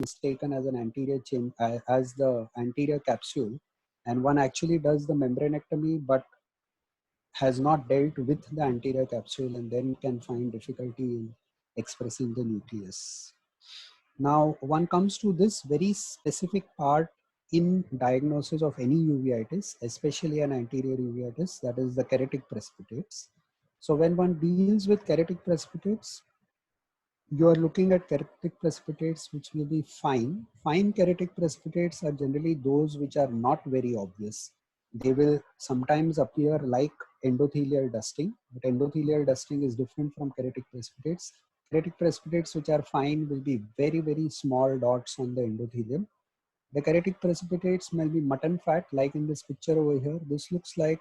is taken as an anterior chamber, as the anterior capsule, and one actually does the membranectomy but has not dealt with the anterior capsule, and then can find difficulty in expressing the nucleus. Now, one comes to this very specific part in diagnosis of any uveitis, especially an anterior uveitis, that is the keretic precipitates. So when one deals with keretic precipitates, you are looking at keretic precipitates which will be fine. Fine keretic precipitates are generally those which are not very obvious. They will sometimes appear like endothelial dusting, but endothelial dusting is different from keretic precipitates. Keretic precipitates which are fine will be very, very small dots on the endothelium. The keretic precipitates may be mutton fat, like in this picture over here. This looks like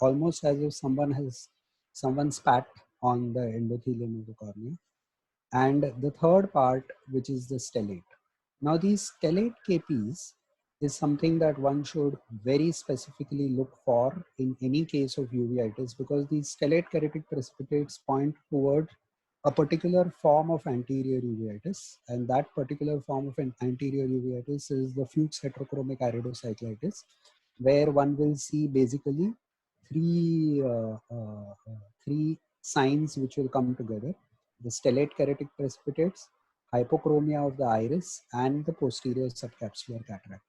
almost as if someone spat on the endothelium of the cornea. And the third part, which is the stellate. Now these stellate KPs is something that one should very specifically look for in any case of uveitis, because these stellate keretic precipitates point toward a particular form of anterior uveitis, and that particular form of an anterior uveitis is the Fuchs heterochromic iridocyclitis, where one will see basically three signs which will come together: the stellate keretic precipitates, hypochromia of the iris, and the posterior subcapsular cataract.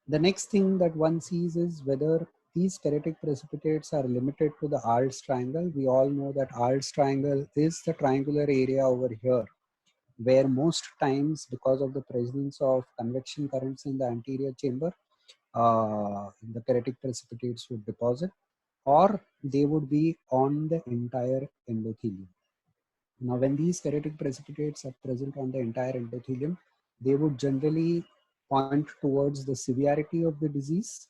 The next thing that one sees is whether these keretic precipitates are limited to the Arles triangle. We all know that Arles triangle is the triangular area over here, where most times, because of the presence of convection currents in the anterior chamber, the keretic precipitates would deposit, or they would be on the entire endothelium. Now, when these keretic precipitates are present on the entire endothelium, they would generally point towards the severity of the disease.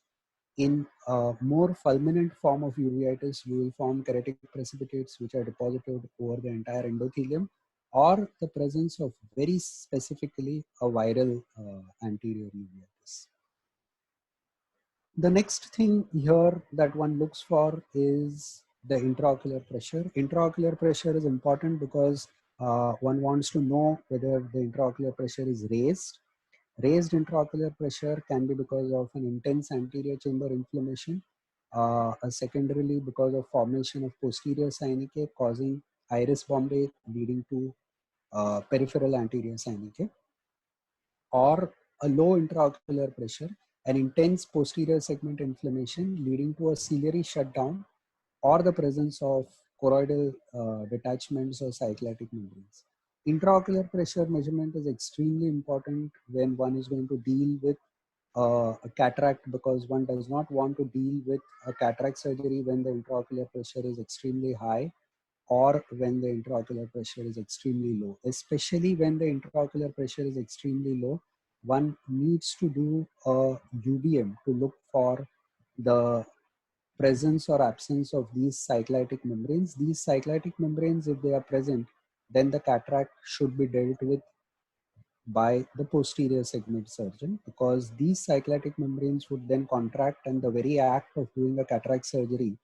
In a more fulminant form of uveitis, you will form keretic precipitates which are deposited over the entire endothelium, or the presence of very specifically a viral anterior uveitis. The next thing here that one looks for is the intraocular pressure. Intraocular pressure is important because one wants to know whether the intraocular pressure is raised. Raised intraocular pressure can be because of an intense anterior chamber inflammation, secondarily because of formation of posterior synechiae causing iris bombae leading to peripheral anterior synechiae, or a low intraocular pressure, an intense posterior segment inflammation leading to a ciliary shutdown, or the presence of choroidal detachments or cyclitic membranes. Intraocular pressure measurement is extremely important when one is going to deal with a cataract, because one does not want to deal with a cataract surgery when the intraocular pressure is extremely high, or when the intraocular pressure is extremely low. Especially when the intraocular pressure is extremely low, one needs to do a UBM to look for the presence or absence of these cyclitic membranes. These cyclitic membranes, if they are present, then the cataract should be dealt with by the posterior segment surgeon, because these cyclitic membranes would then contract, and the very act of doing a cataract surgery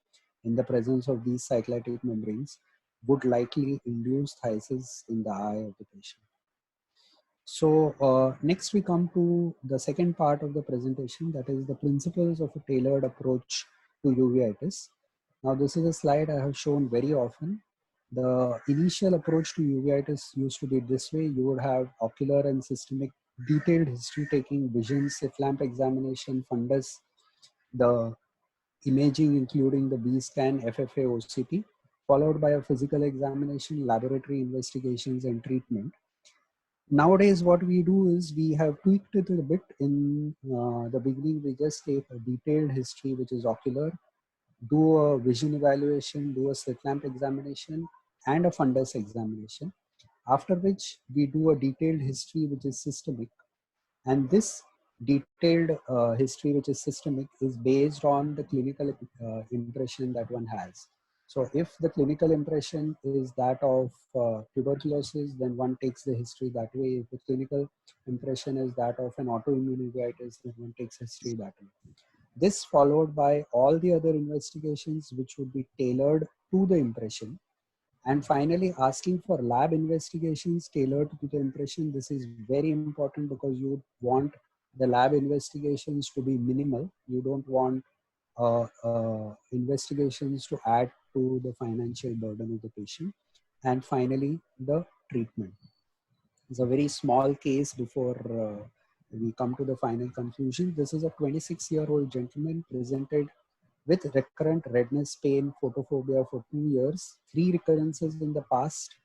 in the presence of these cyclitic membranes would likely induce phthisis in the eye of the patient. So next we come to the second part of the presentation, that is the principles of a tailored approach to uveitis. Now this is a slide I have shown very often. The initial approach to uveitis used to be this way. You would have ocular and systemic detailed history taking, vision, slit lamp examination, fundus, the imaging including the B scan, FFA, OCT, followed by a physical examination, laboratory investigations, and treatment. Nowadays, what we do is we have tweaked it a bit. In the beginning, we just take a detailed history, which is ocular, do a vision evaluation, do a slit lamp examination, and a fundus examination. After which we do a detailed history, which is systemic. And this detailed history, which is systemic, is based on the clinical impression that one has. So if the clinical impression is that of tuberculosis, then one takes the history that way. If the clinical impression is that of an autoimmune uveitis, then one takes history that way. This followed by all the other investigations which would be tailored to the impression. And finally, asking for lab investigations tailored to the impression. This is very important because you want the lab investigations to be minimal. You don't want investigations to add to the financial burden of the patient. And finally, the treatment. It's a very small case before we come to the final conclusion. This is a 26-year-old gentleman presented with recurrent redness, pain, photophobia for 2 years, 3 recurrences in the past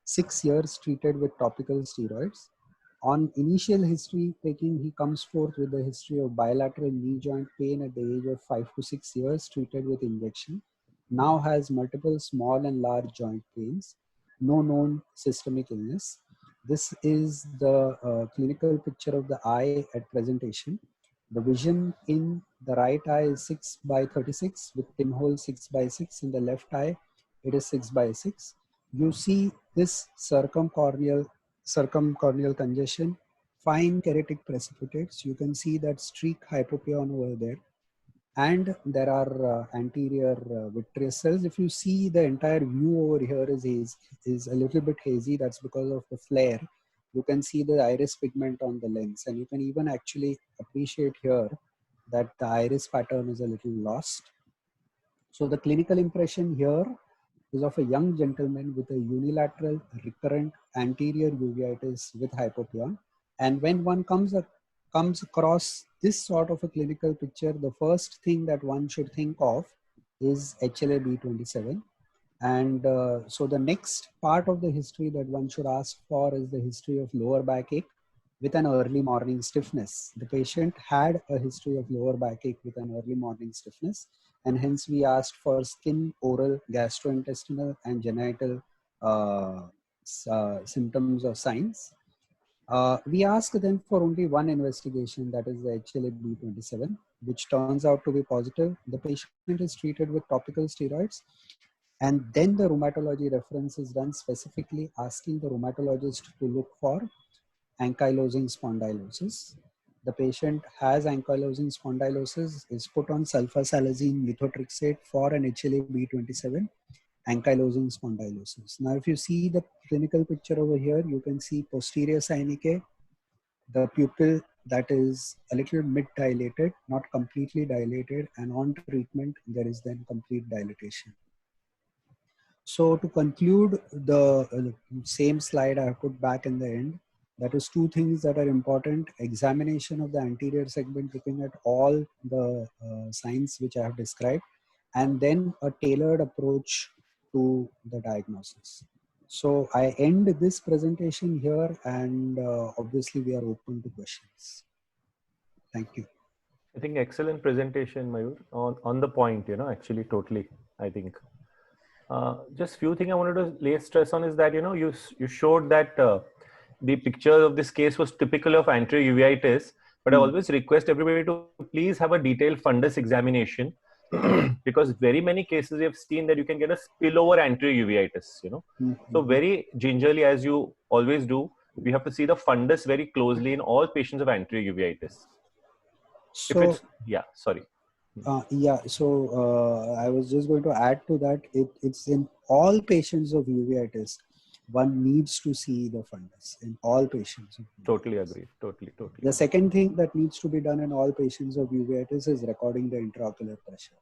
6 years treated with topical steroids. On initial history taking, he comes forth with a history of bilateral knee joint pain at the age of 5 to 6 years treated with injection. Now has multiple small and large joint pains, no known systemic illness. This is the clinical picture of the eye at presentation. The vision in the right eye is 6 by 36 with pinhole 6 by 6. In the left eye, it is 6 by 6. You see this circumcorneal congestion, fine keratic precipitates. You can see that streak hypopyon over there. And there are anterior vitreous cells. If you see the entire view over here is a little bit hazy, that's because of the flare. You can see the iris pigment on the lens, and you can even actually appreciate here that the iris pattern is a little lost. So the clinical impression here is of a young gentleman with a unilateral recurrent anterior uveitis with hypopyon. And when one comes across this sort of a clinical picture, the first thing that one should think of is HLA-B27. And so the next part of the history that one should ask for is the history of lower backache with an early morning stiffness. The patient had a history of lower backache with an early morning stiffness, and hence we asked for skin, oral, gastrointestinal, and genital symptoms or signs. We asked them for only one investigation, that is the HLA-B27, which turns out to be positive. The patient is treated with topical steroids, and then the rheumatology reference is done, specifically asking the rheumatologist to look for ankylosing spondylosis. The patient has ankylosing spondylosis, is put on sulfasalazine methotrexate for an HLA-B27 ankylosing spondylosis. Now, if you see the clinical picture over here, you can see posterior synechiae, the pupil that is a little mid-dilated, not completely dilated, and on treatment, there is then complete dilatation. So to conclude, the same slide I put back in the end, that is two things that are important: examination of the anterior segment, looking at all the signs which I have described, and then a tailored approach to the diagnosis. So I end this presentation here, and obviously we are open to questions. Thank you. I think excellent presentation, Mayur, on the point, actually totally, I think. Just few things I wanted to lay stress on is that, you showed that the picture of this case was typical of anterior uveitis, but I always request everybody to please have a detailed fundus examination because very many cases we have seen that you can get a spillover anterior uveitis, So very gingerly, as you always do, we have to see the fundus very closely in all patients of anterior uveitis. So, sorry. I was just going to add to that. It's in all patients of uveitis, one needs to see the fundus in all patients. Totally agree. Totally. The second thing that needs to be done in all patients of uveitis is recording the intraocular pressure.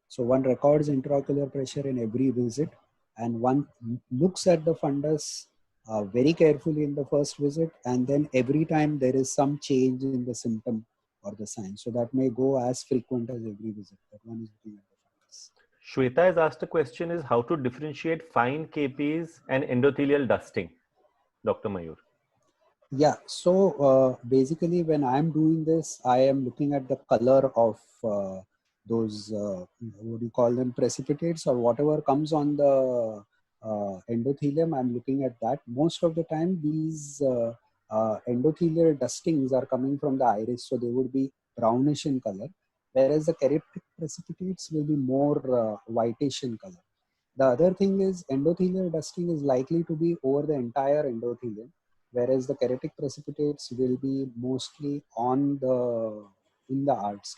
So one records intraocular pressure in every visit, and one looks at the fundus very carefully in the first visit, and then every time there is some change in the symptom or the sign. So that may go as frequent as every visit that one is looking at the fundus. Shweta has asked a question is how to differentiate fine KPs and endothelial dusting, Dr. Mayur. Yeah, so basically when I'm doing this, I am looking at the color of those, what do you call them, precipitates or whatever comes on the endothelium. I'm looking at that. Most of the time, these endothelial dustings are coming from the iris, so they would be brownish in color, whereas the keratic precipitates will be more whitish in color. The other thing is endothelial dusting is likely to be over the entire endothelium, whereas the keratic precipitates will be mostly in the arts.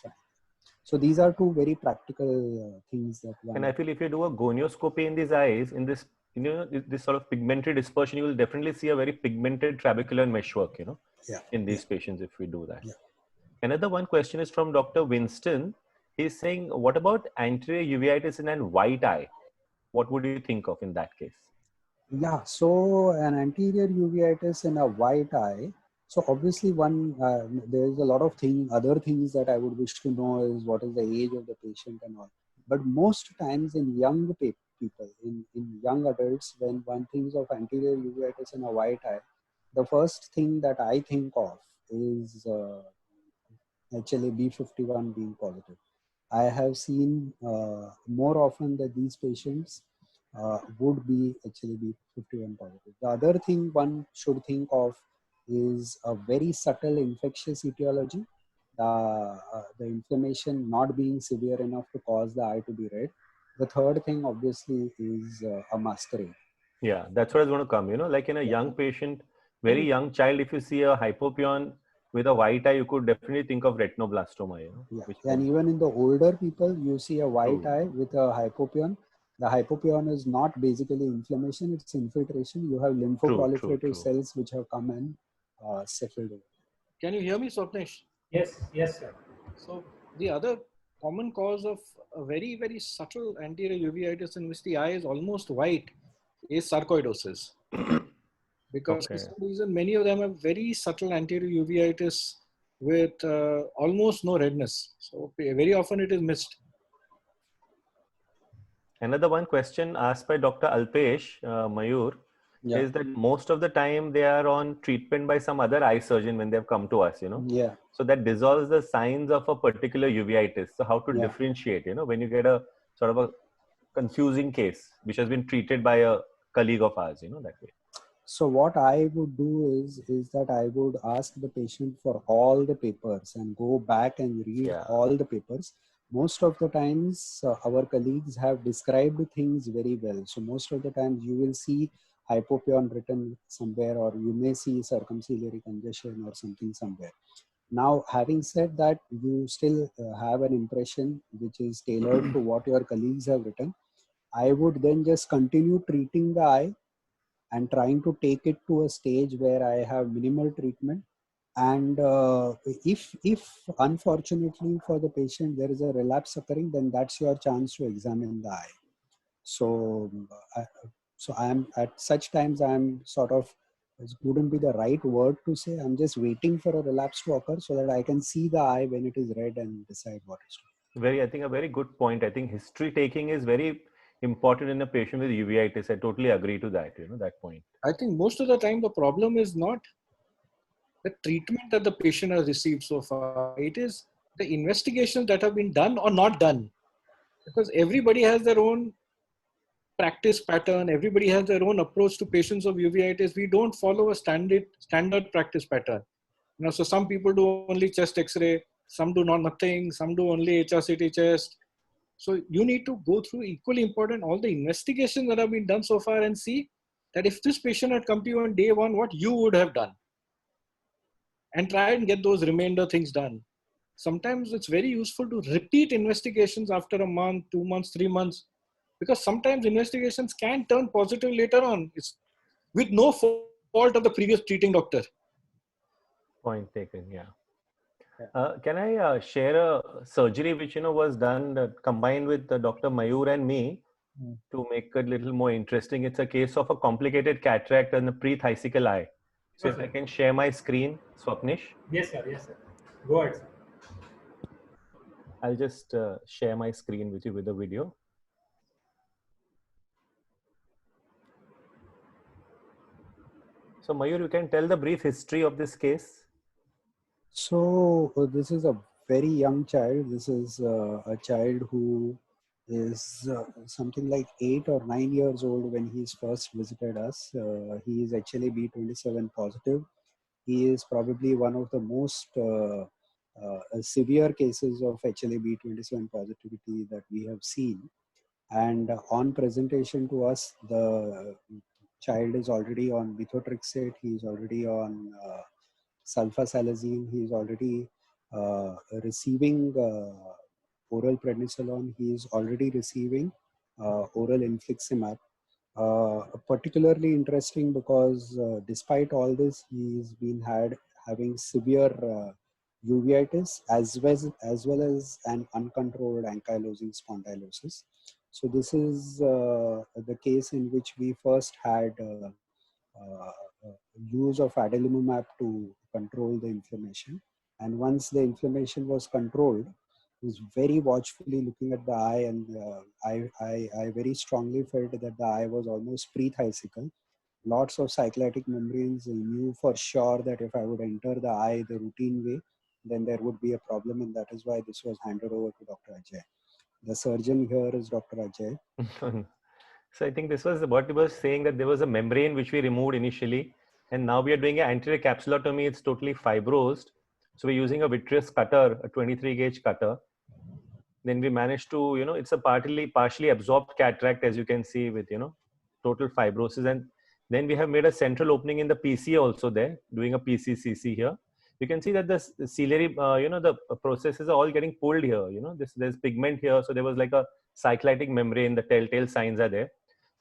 So these are two very practical things that one. And I feel if you do a gonioscopy in these eyes, in this this sort of pigmentary dispersion, you will definitely see a very pigmented trabecular meshwork, Yeah. in these patients if we do that. Yeah. Another one question is from Dr. Winston. He's saying, what about anterior uveitis in an white eye? What would you think of in that case? Yeah, so an anterior uveitis in a white eye. So obviously there's a lot of other things that I would wish to know is what is the age of the patient and all. But most times in young people, in young adults, when one thinks of anterior uveitis in a white eye, the first thing that I think of is HLA-B51 being positive. I have seen more often that these patients would be HLA-B51 positive. The other thing one should think of is a very subtle infectious etiology, the inflammation not being severe enough to cause the eye to be red. The third thing obviously is a masquerade. Yeah, that's what I was going to come, like in a young patient, very young child, if you see a hypopion with a white eye, you could definitely think of retinoblastoma, And even in the older people, you see a white eye with a hypopion. The hypopion is not basically inflammation, it's infiltration. You have lymphoproliferative cells which have come and settled over. Can you hear me, Swapnish? Yes, sir. So the other common cause of a very, very subtle anterior uveitis in which the eye is almost white is sarcoidosis. Because for some reason, many of them have very subtle anterior uveitis with almost no redness. So very often it is missed. Another one question asked by Dr. Alpesh, Mayur, is that most of the time they are on treatment by some other eye surgeon when they've come to us, Yeah. So that dissolves the signs of a particular uveitis. So how to differentiate, when you get a sort of a confusing case which has been treated by a colleague of ours, that way. So what I would do is that I would ask the patient for all the papers and go back and read all the papers. Most of the times our colleagues have described things very well. So most of the times you will see hypopion written somewhere, or you may see circumciliary congestion or something somewhere. Now, having said that, you still have an impression which is tailored to what your colleagues have written. I would then just continue treating the eye and trying to take it to a stage where I have minimal treatment. And if unfortunately for the patient there is a relapse occurring, then that's your chance to examine the eye. So I am at such times I'm sort of, it wouldn't be the right word to say, I'm just waiting for a relapse to occur so that I can see the eye when it is red and decide what is to do. I think a very good point. I think history taking is very important in a patient with uveitis. I totally agree to that, that point. I think most of the time the problem is not the treatment that the patient has received so far. It is the investigations that have been done or not done. Because everybody has their own practice pattern. Everybody has their own approach to patients of uveitis. We don't follow a standard practice pattern. So some people do only chest X-ray, some do nothing, some do only HRCT chest. So you need to go through, equally important, all the investigations that have been done so far and see that if this patient had come to you on day one, what you would have done. And try and get those remainder things done. Sometimes it's very useful to repeat investigations after a month, 2 months, 3 months, because sometimes investigations can turn positive later on. It's with no fault of the previous treating doctor. Point taken, yeah. Can I share a surgery which was done combined with Dr. Mayur and me to make it a little more interesting? It's a case of a complicated cataract and a pre-thysical eye. So if I can share my screen, Swapnish. Yes, sir. Go ahead, sir. I'll just share my screen with you with the video. So Mayur, you can tell the brief history of this case. So this is a very young child. This is a child who is something like 8 or 9 years old when he's first visited us. He is actually B27 positive. He is probably one of the most severe cases of HLA-B27 positivity that we have seen. And on presentation to us, the child is already on methotrexate. He is already on sulfasalazine. He is already receiving oral prednisolone. He is already receiving oral infliximab. Particularly interesting because despite all this, he's been having severe uveitis as well as an uncontrolled ankylosing spondylosis. So this is the case in which we first had uh, use of adalimumab to control the inflammation. And once the inflammation was controlled, he was very watchfully looking at the eye, and I very strongly felt that the eye was almost pre-thysical. Lots of cyclitic membranes. I knew for sure that if I would enter the eye the routine way, then there would be a problem, and that is why this was handed over to Dr. Ajay. The surgeon here is Dr. Ajay. So I think this was what he was saying, that there was a membrane which we removed initially, and now we are doing an anterior capsulotomy. It's totally fibrosed. So we're using a vitreous cutter, a 23 gauge cutter. Then we managed to, it's a partially absorbed cataract, as you can see, with, total fibrosis. And then we have made a central opening in the PC also there, doing a PCCC here. You can see that the ciliary, the processes are all getting pulled here. There's pigment here. So there was like a cyclitic membrane, the telltale signs are there.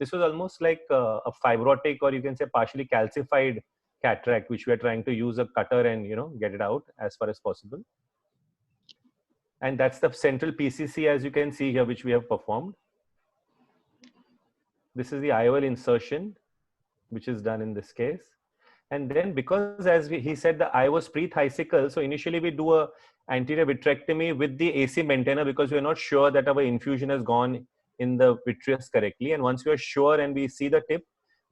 This was almost like a fibrotic, or you can say partially calcified cataract, which we are trying to use a cutter and, get it out as far as possible. And that's the central PCC, as you can see here, which we have performed. This is the IOL insertion, which is done in this case. And then because, as he said, the eye was pre-thysical, so initially we do a anterior vitrectomy with the AC maintainer because we're not sure that our infusion has gone in the vitreous correctly. And once we are sure and we see the tip,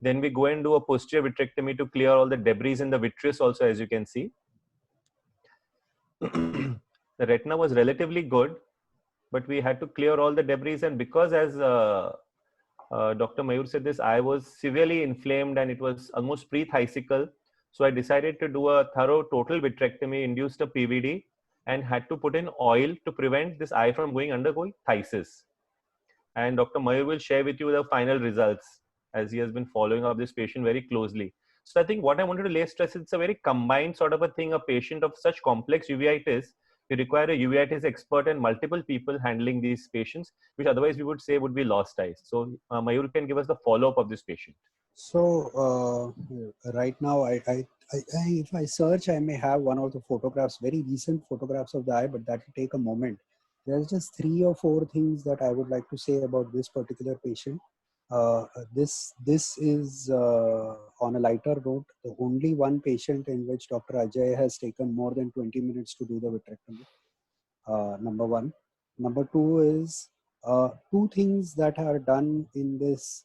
then we go and do a posterior vitrectomy to clear all the debris in the vitreous also, as you can see. The retina was relatively good, but we had to clear all the debris. And because, as Dr. Mayur said, this eye was severely inflamed and it was almost pre-thysical. So I decided to do a thorough total vitrectomy, induced a PVD, and had to put in oil to prevent this eye from undergoing phthisis. And Dr. Mayur will share with you the final results, as he has been following up this patient very closely. So I think what I wanted to lay stress, it's a very combined sort of a thing. A patient of such complex uveitis, you require a uveitis expert and multiple people handling these patients, which otherwise we would say would be lost eyes. So Mayur can give us the follow-up of this patient. So right now, if I search, I may have one of the photographs, very recent photographs of the eye, but that will take a moment. There's just 3 or 4 things that I would like to say about this particular patient. This is on a lighter note, the only one patient in which Dr. Ajay has taken more than 20 minutes to do the vitrectomy. Number one. Number two is 2 things that are done in this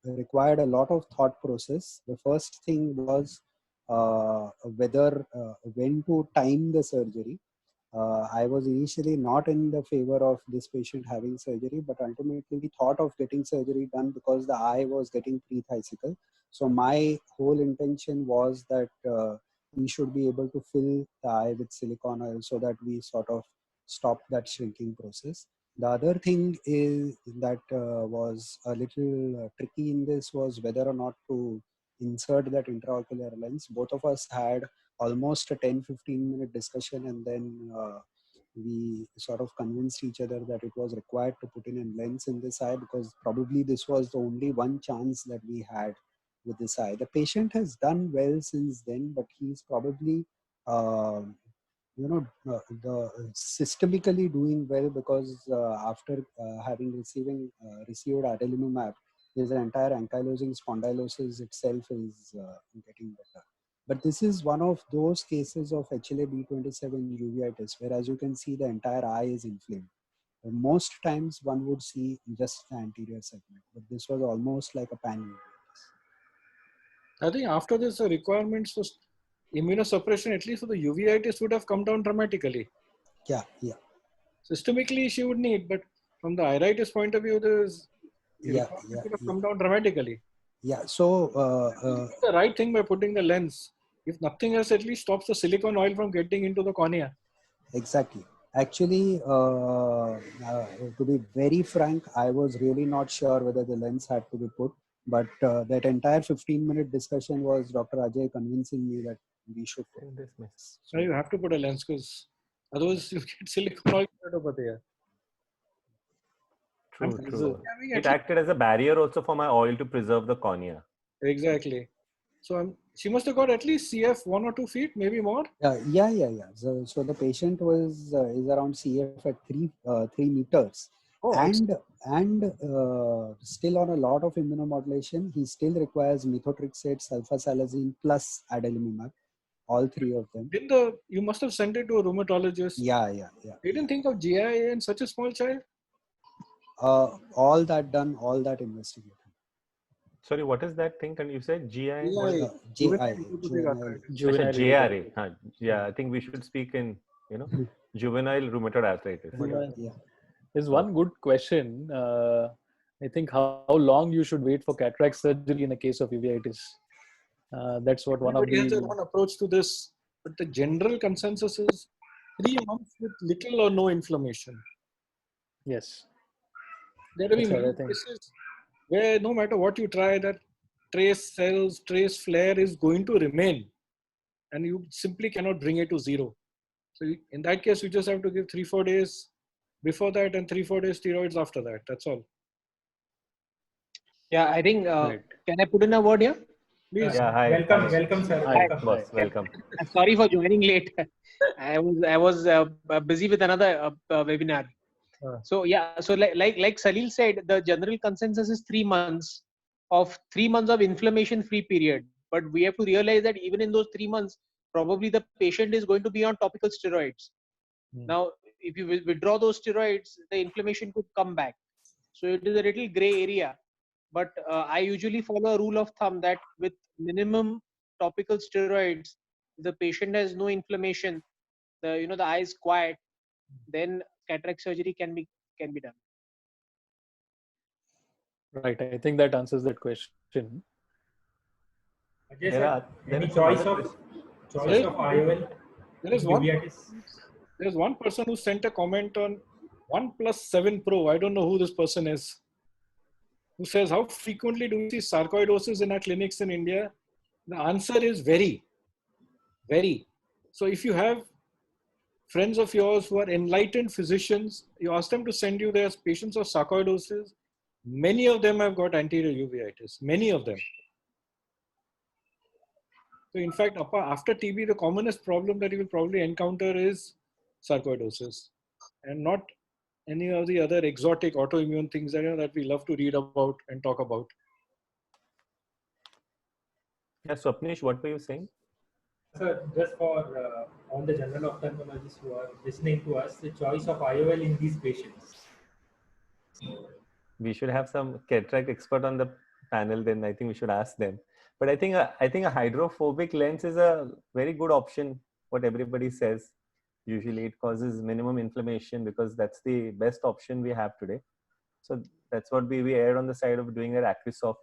required a lot of thought process. The first thing was when to time the surgery. I was initially not in the favor of this patient having surgery, but ultimately we thought of getting surgery done because the eye was getting pre-thysical. So my whole intention was that we should be able to fill the eye with silicone oil so that we sort of stop that shrinking process. The other thing is that was a little tricky in this was whether or not to insert that intraocular lens. Both of us had almost a 10-15 minute discussion, and then we sort of convinced each other that it was required to put in a lens in this eye because probably this was the only one chance that we had with this eye. The patient has done well since then, but he's probably the systemically doing well because after having received adalimumab, his entire ankylosing spondylosis itself is getting better. But this is one of those cases of HLA-B27 uveitis, where as you can see, the entire eye is inflamed. Most times one would see just the anterior segment, but this was almost like a pan uveitis. I think after this, the requirements for immunosuppression, at least for the uveitis, would have come down dramatically. Yeah. Systemically, she would need, but from the iritis point of view, would have come down dramatically. Yeah. So the right thing by putting the lens. If nothing else, at least stops the silicone oil from getting into the cornea. Exactly. Actually, to be very frank, I was really not sure whether the lens had to be put. But that entire 15-minute discussion was Dr. Ajay convincing me that we should put this mess. So you have to put a lens because otherwise you get silicone oil over there. True, And true. having It at acted as a barrier also for my oil to preserve the cornea. Exactly. So she must have got at least CF 1 or 2 feet, maybe more. Yeah. So the patient was is around CF at 3 meters, Oh, and still on a lot of immunomodulation. He still requires methotrexate, sulfasalazine plus adalimumab, all three of them. you must have sent it to a rheumatologist. Yeah. You didn't think of GIA in such a small child? All that done, all that investigated. Sorry, what is that thing? And you said GI? GIA, JIA, juvenile juvenile. arthritis. Actually, Juvenile JRA. rheumatoid. Yeah, I think we should speak in, juvenile rheumatoid arthritis. Yeah. There's one good question. I think how long you should wait for cataract surgery in a case of uveitis. That's what one of Everybody has the their own approach to this, but the general consensus is 3 months with little or no inflammation. yes. There have That's been what I many think. cases where no matter what you try, that trace cells, trace flare is going to remain, and you simply cannot bring it to zero. So in that case, you just have to give 3-4 days before that and 3-4 days steroids after that. That's all. Yeah, I think, Right. can I put in a word here? Please. Yeah, hi. Welcome, sir. Hi. Welcome. Boss, welcome. Sorry for joining late. I was busy with another webinar. So yeah, so like Salil said, the general consensus is 3 months of inflammation-free period. But we have to realize that even in those 3 months, probably the patient is going to be on topical steroids. Now, if you withdraw those steroids, the inflammation could come back. So it is a little gray area. But I usually follow a rule of thumb that with minimum topical steroids, if the patient has no inflammation, the eye is quiet, then cataract surgery can be done. Right. I think that answers that question. Ajay, There sir, are any some choice other of Sorry? IOL There is in one. uveitis? There's one person who sent a comment on OnePlus 7 Pro. I don't know who this person is. Who says, how frequently do we see sarcoidosis in our clinics in India? The answer is very, very. So if you have friends of yours who are enlightened physicians, you ask them to send you their patients of sarcoidosis. Many of them have got anterior uveitis. Many of them. So in fact, after TB, the commonest problem that you will probably encounter is sarcoidosis, and not any of the other exotic autoimmune things that we love to read about and talk about. Yeah, Swapnish, what were you saying? Sir, just for all the general ophthalmologists who are listening to us, the choice of IOL in these patients. We should have some cataract expert on the panel. Then I think we should ask them. But I think a hydrophobic lens is a very good option. What everybody says. Usually it causes minimum inflammation because that's the best option we have today. So that's what we erred on the side of doing that Acrisoft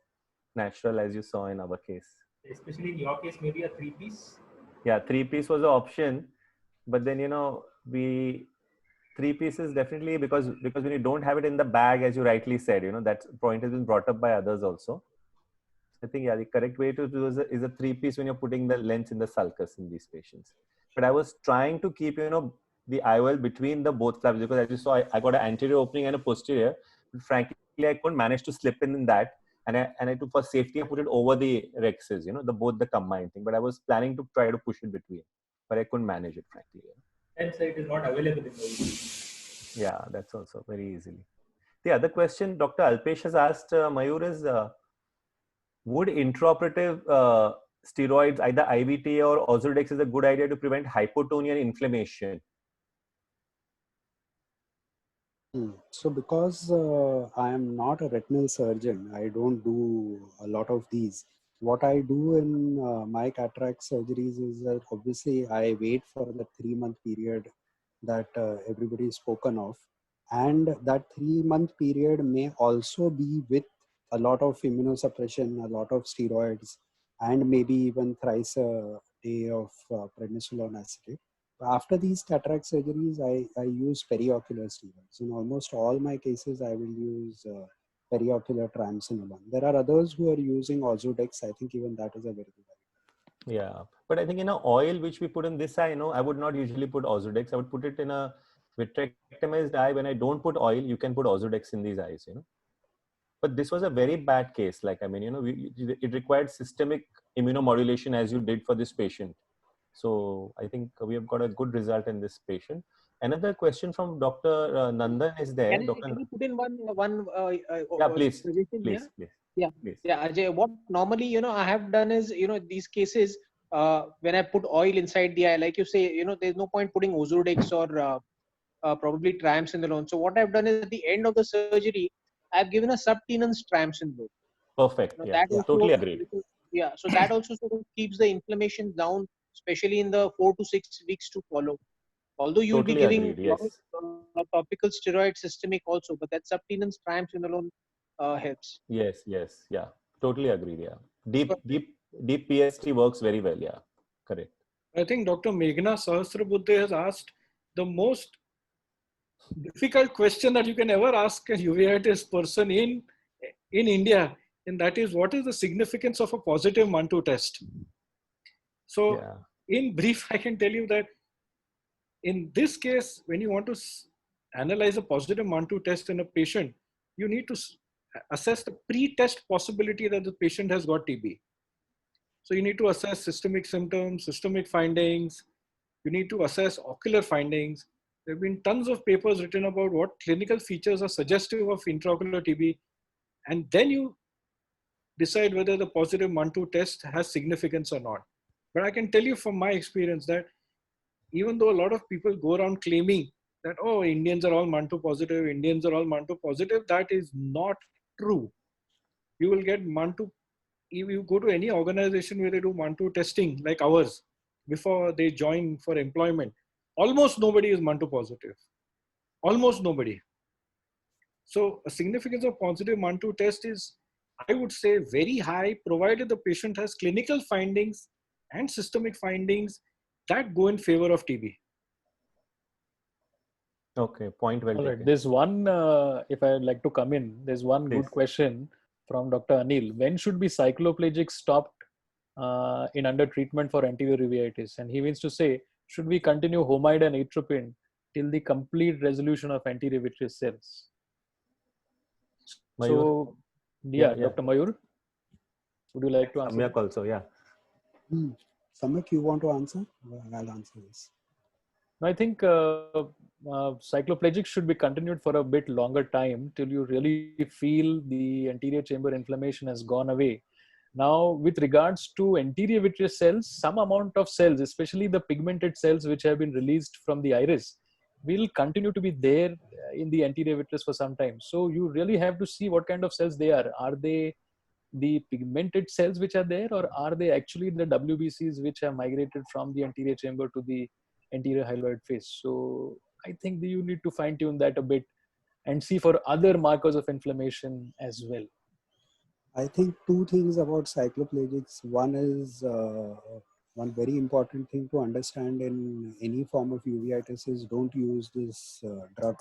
natural, as you saw in our case. Especially in your case, maybe a 3-piece. Yeah, 3-piece was an option, but then 3-piece is definitely because when you don't have it in the bag, as you rightly said, that point has been brought up by others also. I think the correct way to do is a 3-piece when you're putting the lens in the sulcus in these patients. But I was trying to keep the IOL between the both flaps because as you saw, I got an anterior opening and a posterior. But frankly, I couldn't manage to slip in that. And I took for safety, I put it over the rexes, both the combined thing. But I was planning to try to push it between, but I couldn't manage it, frankly. Hence, it is not available in the uveitis. Yeah, that's also very easily. The other question Dr. Alpesh has asked Mayur is, would intraoperative steroids, either IVT or Ozurdex, is a good idea to prevent hypotonia and inflammation? So because I am not a retinal surgeon, I don't do a lot of these. What I do in my cataract surgeries is that obviously I wait for the 3-month period that everybody has spoken of. And that 3-month period may also be with a lot of immunosuppression, a lot of steroids, and maybe even thrice a day of prednisolone acetate. After these cataract surgeries, I use periocular steroids. In almost all my cases, I will use periocular triamcinolone. There are others who are using Ozurdex. I think even that is a very good idea. Yeah, but I think in an oil which we put in this eye, I would not usually put Ozurdex. I would put it in a Vitrectomized eye, when I don't put oil, you can put Ozurdex in these eyes, you know. But this was a very bad case. Like, I mean, you know, it required systemic immunomodulation as you did for this patient. So I think we have got a good result in this patient. Another question from Dr. Nandan is there. Can I put in one yeah, please, suggestion please, here? please. Yeah, Please. yeah, Ajay. What normally, you know, I have done is, you know, these cases, when I put oil inside the eye, like you say, you know, there's no point putting Ozurdex or probably triamcinolone. So what I've done is at the end of the surgery, I've given a subtenance triamcinolone. Perfect. You know, Yeah, that also, totally agreed. yeah. So that also sort of keeps the inflammation down, especially in the 4 to 6 weeks to follow. Although you will be Totally giving agreed. a lot Yes. of topical steroid systemic also, but that subtenance triamcinolone helps. Yes. Yes. Yeah. Totally agreed. Yeah. Deep, So deep, deep PST works very well. Yeah. Correct. I think Dr. Meghna Sahasrabuddhe has asked the most difficult question that you can ever ask a uveitis person in India, and that is, what is the significance of a positive Mantoux test? So, Yeah. in brief, I can tell you that in this case, when you want to analyze a positive Mantoux test in a patient, you need to assess the pre-test possibility that the patient has got TB. So you need to assess systemic symptoms, systemic findings. You need to assess ocular findings. There have been tons of papers written about what clinical features are suggestive of intraocular TB. And then you decide whether the positive Mantoux test has significance or not. But I can tell you from my experience that even though a lot of people go around claiming that, oh, Indians are all Mantoux positive, Indians are all Mantoux positive, that is not true. You will get Mantoux, if you go to any organization where they do Mantoux testing like ours, before they join for employment, almost nobody is Mantoux positive. Almost nobody. So a significance of positive Mantoux test is, I would say, very high, provided the patient has clinical findings and systemic findings that go in favor of TB. Okay. Point well All right. taken. There's one, if I'd like to come in, there's one Please. good question from Dr. Anil. When should be cycloplegic stopped in under treatment for anterior uveitis? And he means to say, should we continue homide and atropine till the complete resolution of anterior vitreous cells? Mayur? So, yeah, Yeah. Dr. Mayur, would you like to answer? Samyak also. Yeah. Samyak, you want to answer? I'll answer this. I think cycloplegic should be continued for a bit longer time till you really feel the anterior chamber inflammation has gone away. Now, with regards to anterior vitreous cells, some amount of cells, especially the pigmented cells which have been released from the iris, will continue to be there in the anterior vitreous for some time. So you really have to see what kind of cells they are. Are they the pigmented cells which are there, or are they actually the WBCs which have migrated from the anterior chamber to the anterior hyaloid face? So I think that you need to fine tune that a bit and see for other markers of inflammation as well. I think two things about cycloplegics. One is one very important thing to understand in any form of uveitis is don't use this drug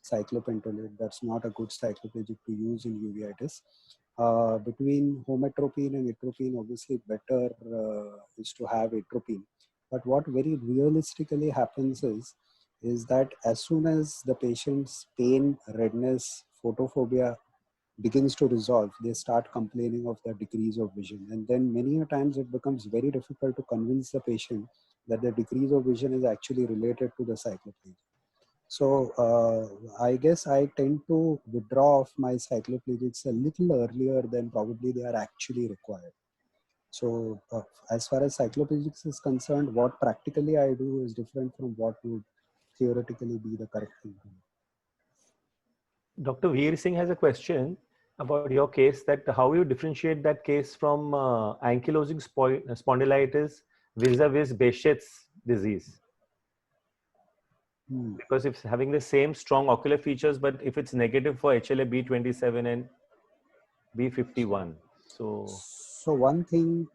cyclopentolate. That's not a good cycloplegic to use in uveitis. Between hometropine and atropine, obviously better is to have atropine. But what very realistically happens is that as soon as the patient's pain, redness, photophobia begins to resolve, they start complaining of the decrease of vision. And then many a times it becomes very difficult to convince the patient that the decrease of vision is actually related to the cycloplegia. So I guess I tend to withdraw off my cycloplegics a little earlier than probably they are actually required. So as far as cycloplegics is concerned, what practically I do is different from what would theoretically be the correct thing to do. Dr. Veer Singh has a question about your case, that how you differentiate that case from ankylosing spondylitis vis-a-vis Behçet's disease. Because it's having the same strong ocular features, but if it's negative for HLA B27 and B51. So one thing,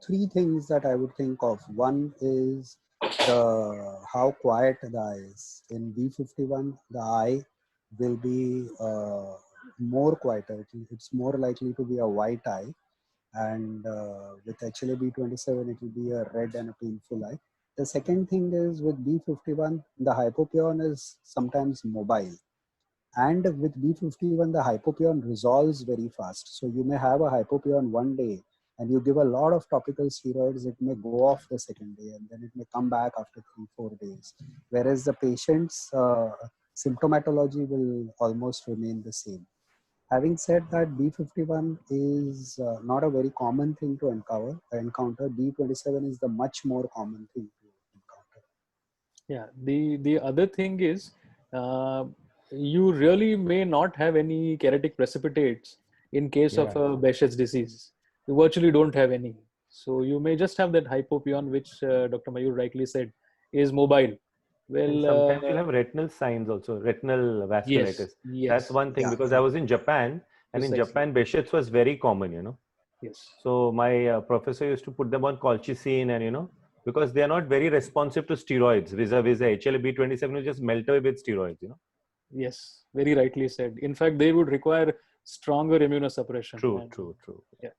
three things that I would think of. One is how quiet the eye is. In B51, the eye will be more quieter. It's more likely to be a white eye. And with HLA-B27, it will be a red and a painful eye. The second thing is with B51, the hypopyon is sometimes mobile. And with B51, the hypopyon resolves very fast. So you may have a hypopyon one day and you give a lot of topical steroids, it may go off the second day and then it may come back after 3-4 days. Whereas the patient's symptomatology will almost remain the same. Having said that, B51 is not a very common thing to encounter. B27 is the much more common thing to encounter. Yeah, the other thing is you really may not have any keratic precipitates in case of a Behçet's disease. You virtually don't have any. So you may just have that hypopyon, which Dr. Mayur rightly said is mobile. Well, and sometimes you'll have retinal signs also, retinal vasculitis. Yes, that's one thing, because I was in Japan, and in Japan Behçet's was very common, you know. Yes. So my professor used to put them on colchicine, and you know, because they are not very responsive to steroids, vis-a-vis HLA-B27 will just melt away with steroids, you know. Yes, very rightly said. In fact, they would require stronger immunosuppression. True. Yeah.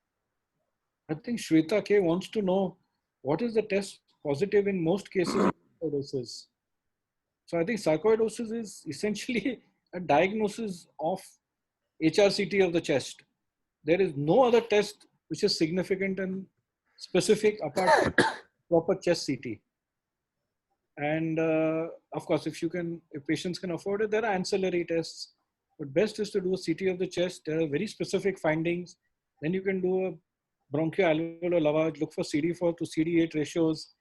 I think Shweta K wants to know what is the test positive in most cases of sarcoidosis. So I think sarcoidosis is essentially a diagnosis of HRCT of the chest. There is no other test which is significant and specific apart from proper chest CT. And of course, if patients can afford it, there are ancillary tests. But best is to do a CT of the chest. There are very specific findings. Then you can do a bronchoalveolar lavage, look for CD4 to CD8 ratios,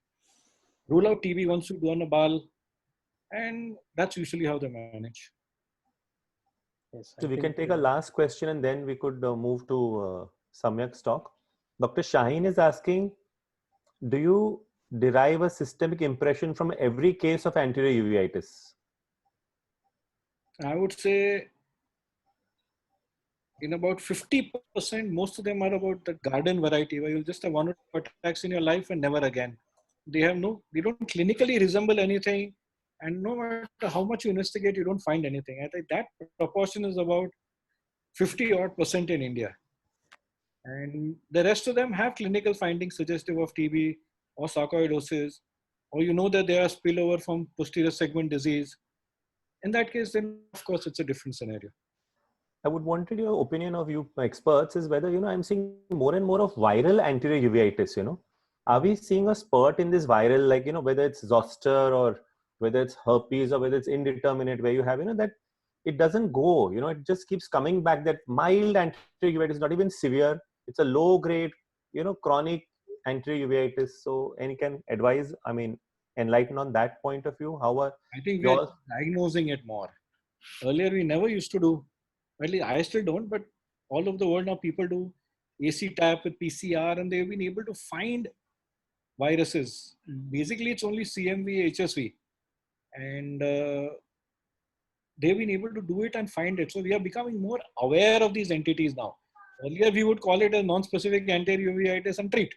rule out TB once you do on a BAL, and that's usually how they manage. Yes, so we can take a last question and then we could move to Samyak's talk. Dr. Shaheen is asking, do you derive a systemic impression from every case of anterior uveitis? I would say in about 50%, most of them are about the garden variety, where you'll just have 1 or 2 attacks in your life and never again. They don't clinically resemble anything, and no matter how much you investigate, you don't find anything. I think that proportion is about 50% in India. And the rest of them have clinical findings suggestive of TB or sarcoidosis, or you know that they are spillover from posterior segment disease. In that case, then of course it's a different scenario. I would wanted your opinion of you experts is whether, you know, I'm seeing more and more of viral anterior uveitis, you know. Are we seeing a spurt in this viral, like, you know, whether it's zoster or whether it's herpes or whether it's indeterminate, where you have, you know, that it doesn't go, you know, it just keeps coming back, that mild anterior uveitis, not even severe. It's a low grade, you know, chronic anterior uveitis. So any can advise, I mean, enlighten on that point of view? How are I think we're diagnosing it more. Earlier, we never used to do, at least I still don't, but all over the world now people do AC-TAP with PCR, and they've been able to find viruses. Basically, it's only CMV, HSV. And they've been able to do it and find it. So we are becoming more aware of these entities now. Earlier, we would call it a non-specific anterior uveitis and treat.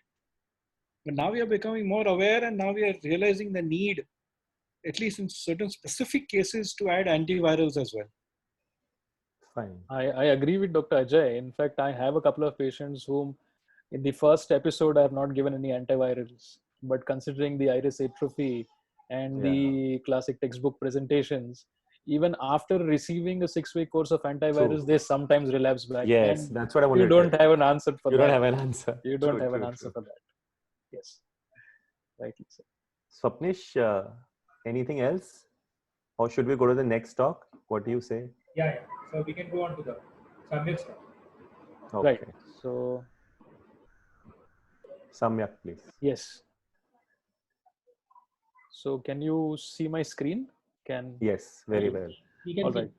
But now we are becoming more aware, and now we are realizing the need, at least in certain specific cases, to add antivirals as well. fine? I agree with Dr. Ajay. In fact, I have a couple of patients whom in the first episode I have not given any antivirals, but considering the iris atrophy and the classic textbook presentations, even after receiving a 6-week course of antivirus, they sometimes relapse back. Yes, and that's what I wanted you to don't have an answer for that. You don't have an answer. You don't have an answer for that. Yes, rightly said. Swapnish, anything else? Or should we go to the next talk? What do you say? Yeah. So we can go on to the Samyak's talk. Okay. Right. So, Samyak, please. yes. So, can you see my screen? Yes, very well. All right.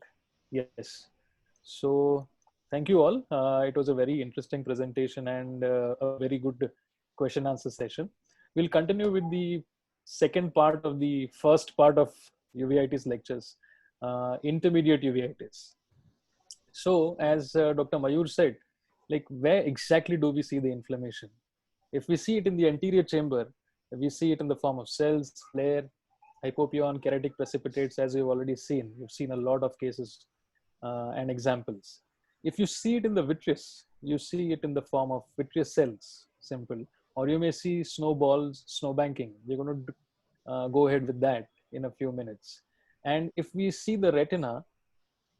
Yes. So, thank you all. It was a very interesting presentation and a very good question answer session. We'll continue with the second part of the first part of uveitis lectures, intermediate uveitis. So, as Dr. Mayur said, like, where exactly do we see the inflammation? If we see it in the anterior chamber, we see it in the form of cells, flare, hypopyon, keratic precipitates, as you've already seen. You've seen a lot of cases and examples. If you see it in the vitreous, you see it in the form of vitreous cells, simple. Or you may see snowballs, snowbanking. We're going to go ahead with that in a few minutes. And if we see the retina,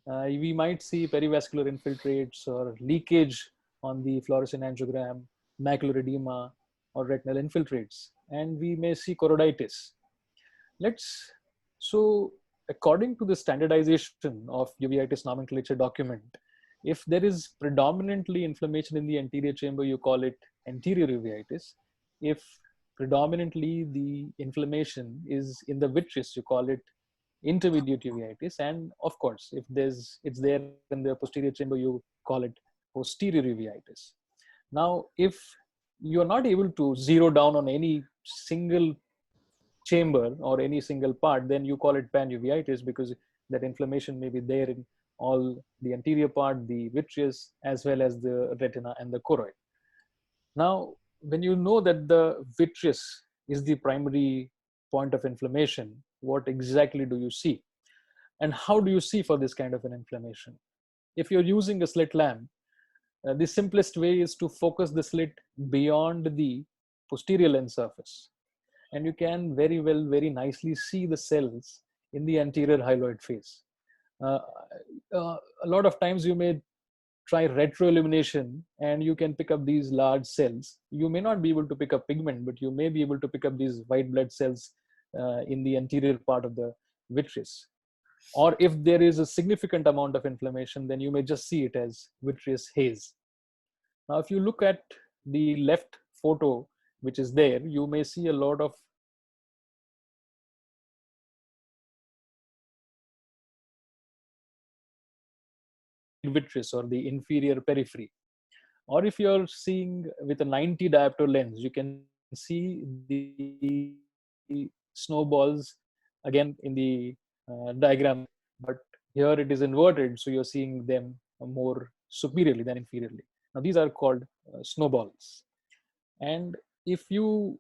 we might see perivascular infiltrates or leakage on the fluorescein angiogram, macular edema, or retinal infiltrates, and we may see choroiditis. So according to the standardization of uveitis nomenclature document, if there is predominantly inflammation in the anterior chamber, you call it anterior uveitis. If predominantly the inflammation is in the vitreous, you call it intermediate uveitis. And of course, if it's there in the posterior chamber, you call it posterior uveitis. Now, if you're not able to zero down on any single chamber or any single part, then you call it panuveitis, because that inflammation may be there in all the anterior part, the vitreous, as well as the retina and the choroid. Now, when you know that the vitreous is the primary point of inflammation, what exactly do you see? And how do you see for this kind of an inflammation? If you're using a slit lamp, the simplest way is to focus the slit beyond the posterior lens surface. And you can very nicely see the cells in the anterior hyaloid phase. A lot of times you may try retroillumination and you can pick up these large cells. You may not be able to pick up pigment, but you may be able to pick up these white blood cells in the anterior part of the vitreous. Or if there is a significant amount of inflammation, then you may just see it as vitreous haze. Now, if you look at the left photo, which is there, you may see a lot of vitreous or the inferior periphery. Or if you're seeing with a 90 diopter lens, you can see the snowballs again in the diagram, but here it is inverted, so you're seeing them more superiorly than inferiorly. Now these are called snowballs. And if you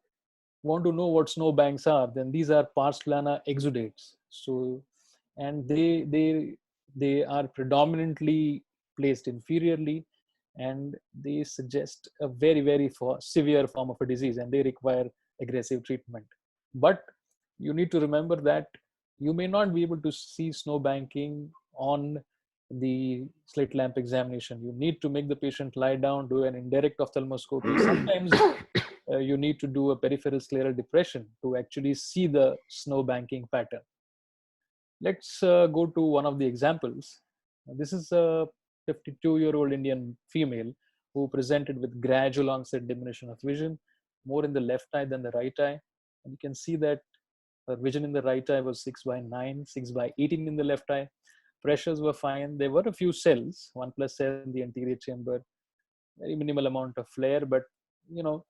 want to know what snow banks are, then these are pars plana exudates. So, and they are predominantly placed inferiorly, and they suggest a very severe form of a disease, and they require aggressive treatment. But you need to remember that you may not be able to see snow banking on the slit lamp examination. You need to make the patient lie down, do an indirect ophthalmoscopy. Sometimes you need to do a peripheral scleral depression to actually see the snow banking pattern. Let's go to one of the examples. This is a 52-year-old Indian female who presented with gradual onset diminution of vision, more in the left eye than the right eye. And you can see that her vision in the right eye was 6/9, 6/18 in the left eye. Pressures were fine. There were a few cells, 1+ cell in the anterior chamber, very minimal amount of flare, but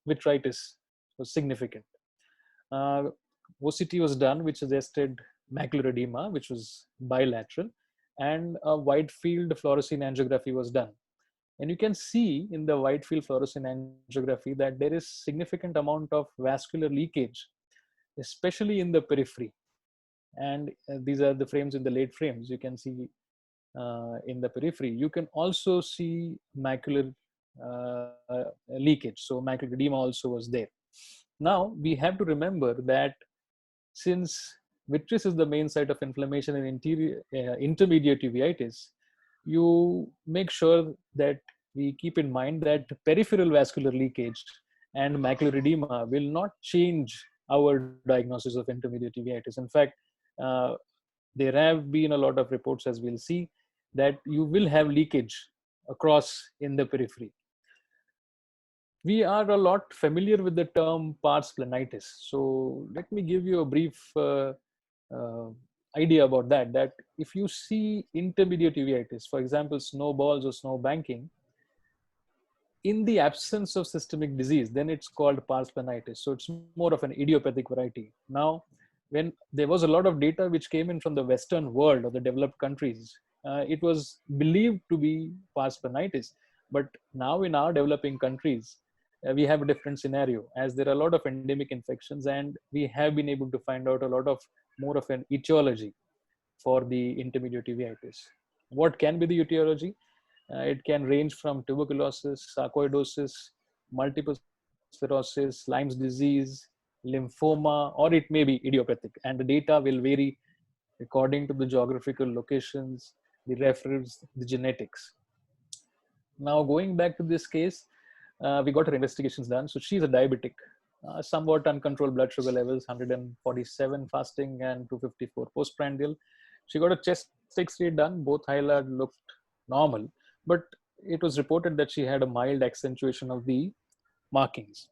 vitritis was significant. OCT was done, which suggested macular edema, which was bilateral, and a wide field fluorescein angiography was done. And you can see in the wide field fluorescein angiography that there is significant amount of vascular leakage, especially in the periphery. And these are the frames in the late frames. You can see in the periphery. You can also see macular leakage. So macular edema also was there. Now we have to remember that since vitreous is the main site of inflammation in intermediate uveitis, you make sure that we keep in mind that peripheral vascular leakage and macular edema will not change our diagnosis of intermediate uveitis. In fact, there have been a lot of reports, as we'll see, that you will have leakage across in the periphery. We are a lot familiar with the term pars planitis. So let me give you a brief idea about that. That if you see intermediate uveitis, for example, snowballs or snow banking, in the absence of systemic disease, then it's called pars planitis. So it's more of an idiopathic variety. Now, when there was a lot of data which came in from the Western world or the developed countries, it was believed to be pars planitis. But now in our developing countries, we have a different scenario, as there are a lot of endemic infections, and we have been able to find out a lot of more of an etiology for the intermediate uveitis. What can be the etiology? It can range from tuberculosis, sarcoidosis, multiple sclerosis, Lyme's disease, lymphoma, or it may be idiopathic, and the data will vary according to the geographical locations, the reference, the genetics. Now, going back to this case, we got her investigations done. So she's a diabetic, somewhat uncontrolled blood sugar levels, 147 fasting and 254 postprandial. She got a chest X-ray done. Both hilar looked normal, but it was reported that she had a mild accentuation of the markings.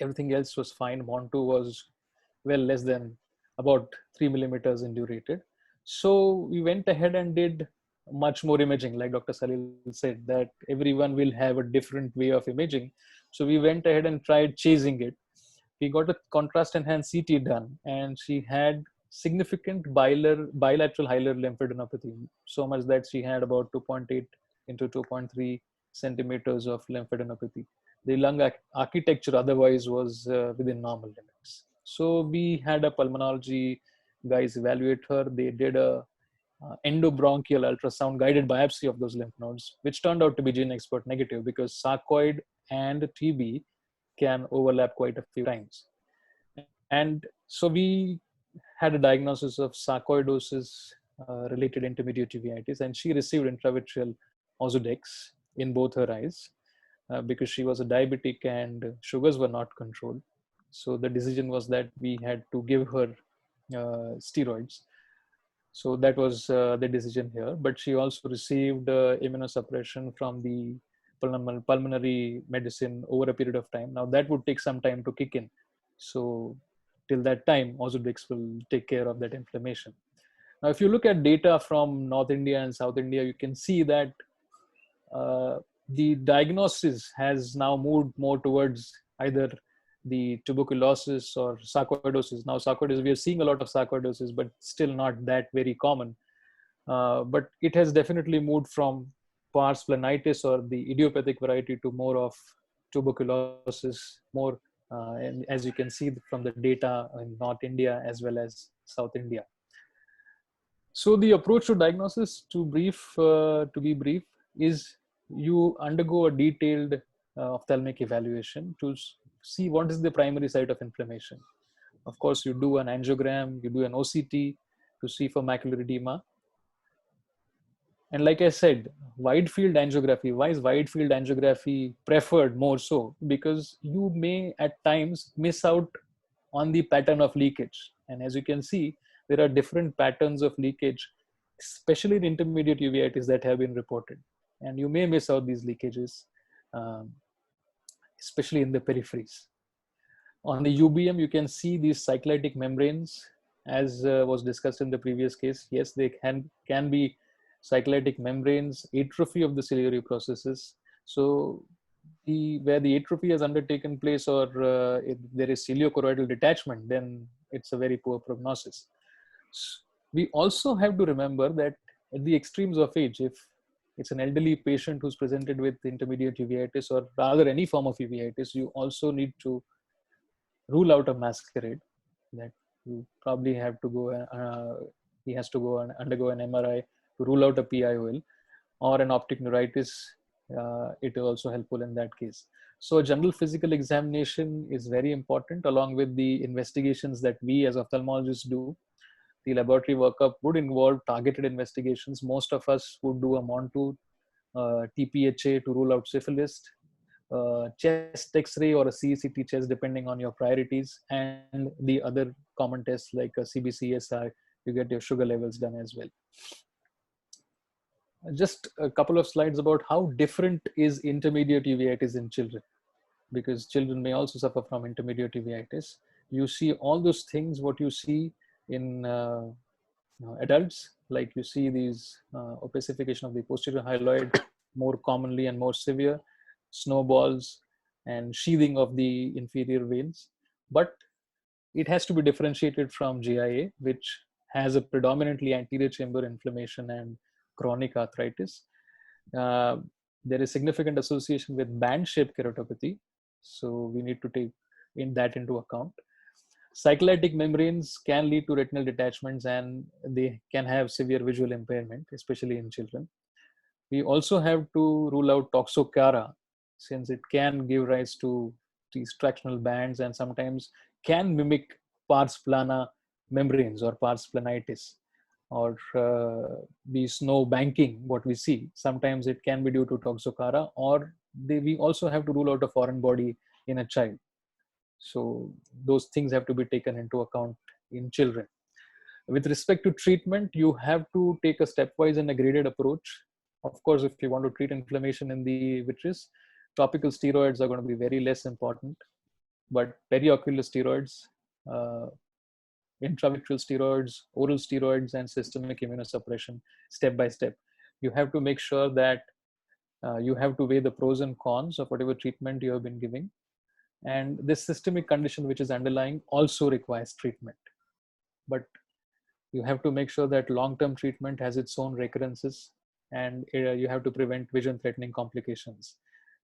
Everything else was fine. MON2 was well less than about 3 millimeters indurated. So we went ahead and did much more imaging. Like Dr. Salil said, that everyone will have a different way of imaging. So we went ahead and tried chasing it. We got a contrast enhanced CT done, and she had significant bilateral hilar lymphadenopathy, so much that she had about 2.8 into 2.3 centimeters of lymphadenopathy. The lung architecture otherwise was within normal limits. So we had a pulmonology guys evaluate her. They did a endobronchial ultrasound guided biopsy of those lymph nodes, which turned out to be gene export negative because sarcoid and TB can overlap quite a few times. And so we had a diagnosis of sarcoidosis related intermediate uveitis, and she received intravitreal Ozurdex in both her eyes because she was a diabetic and sugars were not controlled. So the decision was that we had to give her steroids. So that was the decision here. But she also received immunosuppression from the pulmonary medicine over a period of time. Now that would take some time to kick in. So till that time, Ozurdex will take care of that inflammation. Now, if you look at data from North India and South India, you can see that the diagnosis has now moved more towards either the tuberculosis or sarcoidosis. Now, sarcoidosis, we are seeing a lot of sarcoidosis, but still not that very common. But it has definitely moved from pars planitis or the idiopathic variety to more of tuberculosis, more, and as you can see from the data in North India as well as South India. So the approach to diagnosis, to be brief, is you undergo a detailed ophthalmic evaluation to see what is the primary site of inflammation. Of course, you do an angiogram, you do an OCT to see for macular edema. And like I said, wide field angiography. Why is wide field angiography preferred more so? Because you may at times miss out on the pattern of leakage. And as you can see, there are different patterns of leakage, especially in intermediate uveitis that have been reported. And you may miss out these leakages, especially in the peripheries. On the UBM, you can see these cyclitic membranes, as was discussed in the previous case. Yes, they can be cyclitic membranes, atrophy of the ciliary processes. So where the atrophy has undertaken place, or if there is ciliochoroidal detachment, then it's a very poor prognosis. We also have to remember that at the extremes of age, if it's an elderly patient who's presented with intermediate uveitis or rather any form of uveitis, you also need to rule out a masquerade, that you probably have to go, he has to go and undergo an MRI to rule out a PIOL or an optic neuritis. It is also helpful in that case. So a general physical examination is very important, along with the investigations that we as ophthalmologists do. The laboratory workup would involve targeted investigations. Most of us would do a MON2, TPHA to rule out syphilis, chest X-ray or a CECT chest, depending on your priorities, and the other common tests like a CBC-ESR, you get your sugar levels done as well. Just a couple of slides about how different is intermediate uveitis in children, because children may also suffer from intermediate uveitis. You see all those things, what you see in adults, like you see these opacification of the posterior hyaloid more commonly and more severe, snowballs and sheathing of the inferior veins. But it has to be differentiated from GIA, which has a predominantly anterior chamber inflammation and chronic arthritis. There is significant association with band-shaped keratopathy, so we need to take that into account. Cyclitic membranes can lead to retinal detachments, and they can have severe visual impairment, especially in children. We also have to rule out toxocara, since it can give rise to these tractional bands, and sometimes can mimic pars plana membranes or pars planitis, or the snow banking, what we see. Sometimes it can be due to Toxocara, or we also have to rule out a foreign body in a child. So those things have to be taken into account in children. With respect to treatment, you have to take a stepwise and a graded approach. Of course, if you want to treat inflammation in the vitreous, topical steroids are going to be very less important, but periocular steroids, intravitreal steroids, oral steroids, and systemic immunosuppression, step by step. You have to make sure that you have to weigh the pros and cons of whatever treatment you have been giving. And this systemic condition which is underlying also requires treatment. But you have to make sure that long-term treatment has its own recurrences, and you have to prevent vision-threatening complications.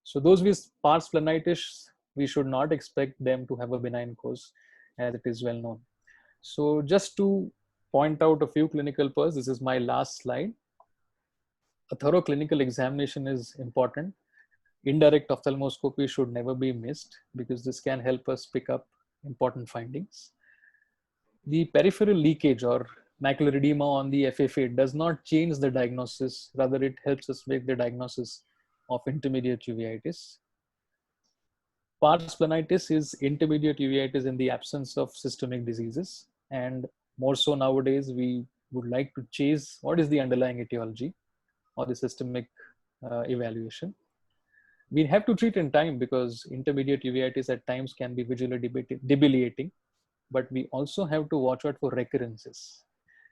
So those with pars planitis, we should not expect them to have a benign course, as it is well known. So just to point out a few clinical pearls, this is my last slide. A thorough clinical examination is important. Indirect ophthalmoscopy should never be missed, because this can help us pick up important findings. The peripheral leakage or macular edema on the FFA does not change the diagnosis. Rather, it helps us make the diagnosis of intermediate uveitis. Pars planitis is intermediate uveitis in the absence of systemic diseases. And more so nowadays, we would like to chase what is the underlying etiology or the systemic evaluation. We have to treat in time, because intermediate uveitis at times can be visually debilitating, but we also have to watch out for recurrences.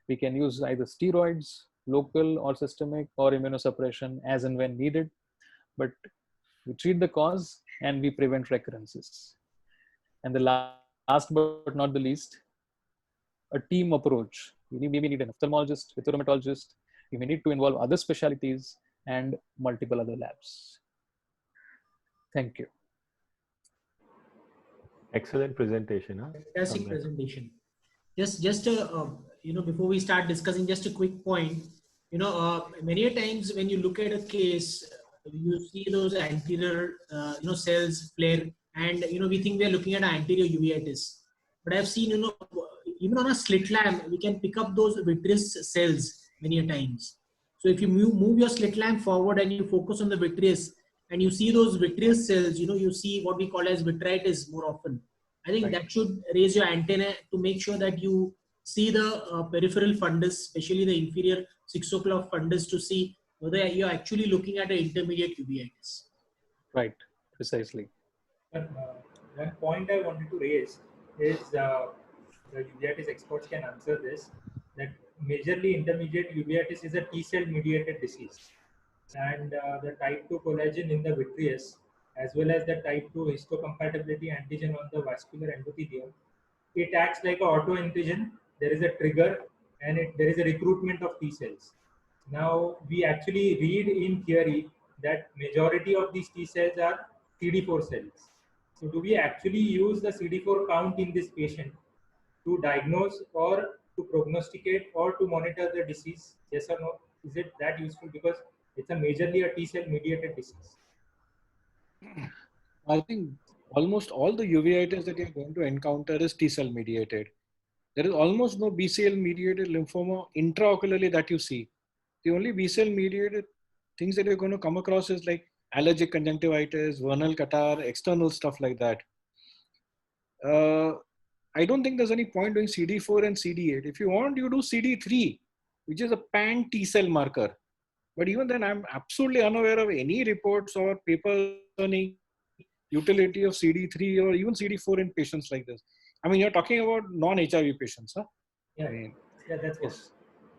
We can use either steroids, local or systemic, or immunosuppression as and when needed, but we treat the cause and we prevent recurrences. And the last but not the least, a team approach. We may need an ophthalmologist, a rheumatologist. We may need to involve other specialties and multiple other labs. Thank you. Excellent presentation. Huh? Fantastic presentation. Just before we start discussing, just a quick point. Many a times when you look at a case, you see those anterior, cells flare, and we think we are looking at an anterior uveitis. But I've seen, even on a slit lamp, we can pick up those vitreous cells many a times. So if you move your slit lamp forward and you focus on the vitreous, and you see those vitreous cells, you see what we call as vitritis more often. I think that should raise your antenna to make sure that you see the peripheral fundus, especially the inferior 6 o'clock fundus, to see whether you're actually looking at an intermediate uveitis. Right, precisely. One point I wanted to raise is the uveitis experts can answer this, that majorly intermediate uveitis is a T-cell mediated disease. And the type 2 collagen in the vitreous, as well as the type 2 histocompatibility antigen on the vascular endothelium, it acts like an autoantigen. There is a trigger, and there is a recruitment of T cells. Now, we actually read in theory that majority of these T cells are CD4 cells. So, do we actually use the CD4 count in this patient to diagnose or to prognosticate or to monitor the disease? Yes or no? Is it that useful? Because it's a majorly a T-cell mediated disease. I think almost all the uveitis that you're going to encounter is T-cell mediated. There is almost no B-cell mediated lymphoma intraocularly that you see. The only B-cell mediated things that you're going to come across is like allergic conjunctivitis, vernal catarrh, external stuff like that. I don't think there's any point doing CD4 and CD8. If you want, you do CD3, which is a pan T-cell marker. But even then, I'm absolutely unaware of any reports or papers on any utility of CD3 or even CD4 in patients like this. I mean, you're talking about non-HIV patients, huh? Yeah, that's yes.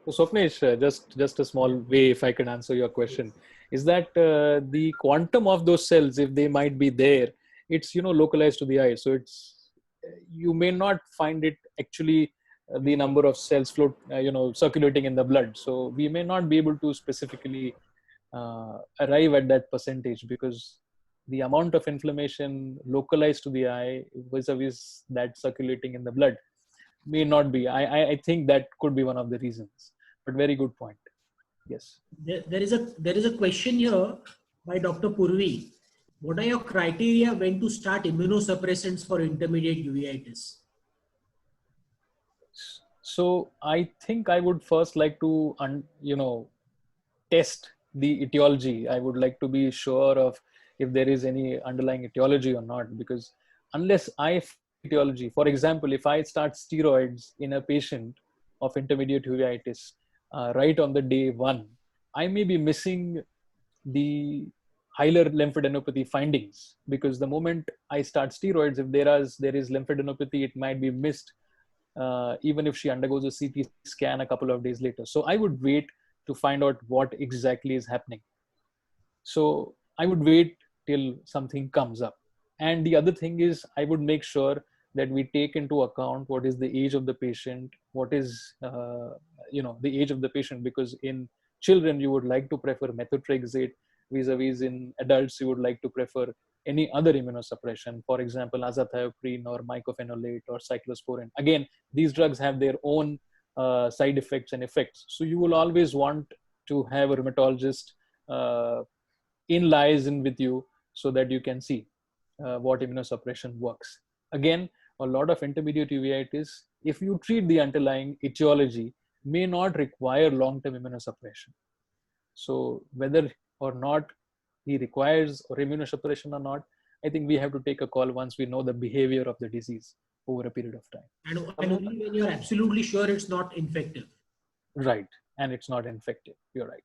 So Swapnesh, just a small way, if I can answer your question, is that the quantum of those cells, if they might be there, it's localized to the eye. So it's you may not find it actually the number of cells circulating in the blood. So we may not be able to specifically arrive at that percentage, because the amount of inflammation localized to the eye vis-a-vis that circulating in the blood may not be. I think that could be one of the reasons, but very good point. Yes. There is a question here by Dr. Purvi, what are your criteria when to start immunosuppressants for intermediate uveitis? So I think I would first like to, test the etiology. I would like to be sure of if there is any underlying etiology or not, because unless I etiology, for example, if I start steroids in a patient of intermediate uveitis right on the day one, I may be missing the hilar lymphadenopathy findings, because the moment I start steroids, if there is lymphadenopathy, it might be missed even if she undergoes a CT scan a couple of days later. So I would wait to find out what exactly is happening. So I would wait till something comes up. And the other thing is, I would make sure that we take into account what is the age of the patient, what is the age of the patient, because in children you would like to prefer methotrexate, vis-a-vis in adults you would like to prefer any other immunosuppression, for example azathioprine or mycophenolate or cyclosporin. Again, these drugs have their own side effects and effects, so you will always want to have a rheumatologist in liaison with you so that you can see what immunosuppression works. Again, a lot of intermediate uveitis, if you treat the underlying etiology, may not require long-term immunosuppression. So whether or not he requires or immunosuppression or not, I think we have to take a call once we know the behavior of the disease over a period of time. And only when you're absolutely sure it's not infective. Right. And it's not infective. You're right.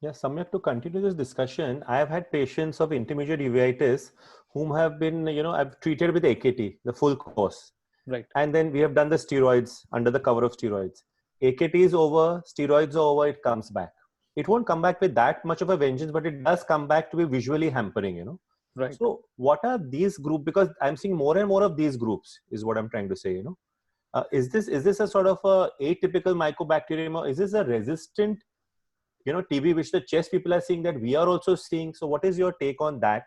Yeah, Samyak, to continue this discussion, I have had patients of intermediate uveitis whom have been, I've treated with AKT, the full course. Right. And then we have done the steroids under the cover of steroids. AKT is over, steroids are over, it comes back. It won't come back with that much of a vengeance, but it does come back to be visually hampering, Right. So what are these groups? Because I'm seeing more and more of these groups is what I'm trying to say, Is this a sort of a atypical mycobacterium, or is this a resistant, TB, which the chest people are seeing that we are also seeing? So what is your take on that?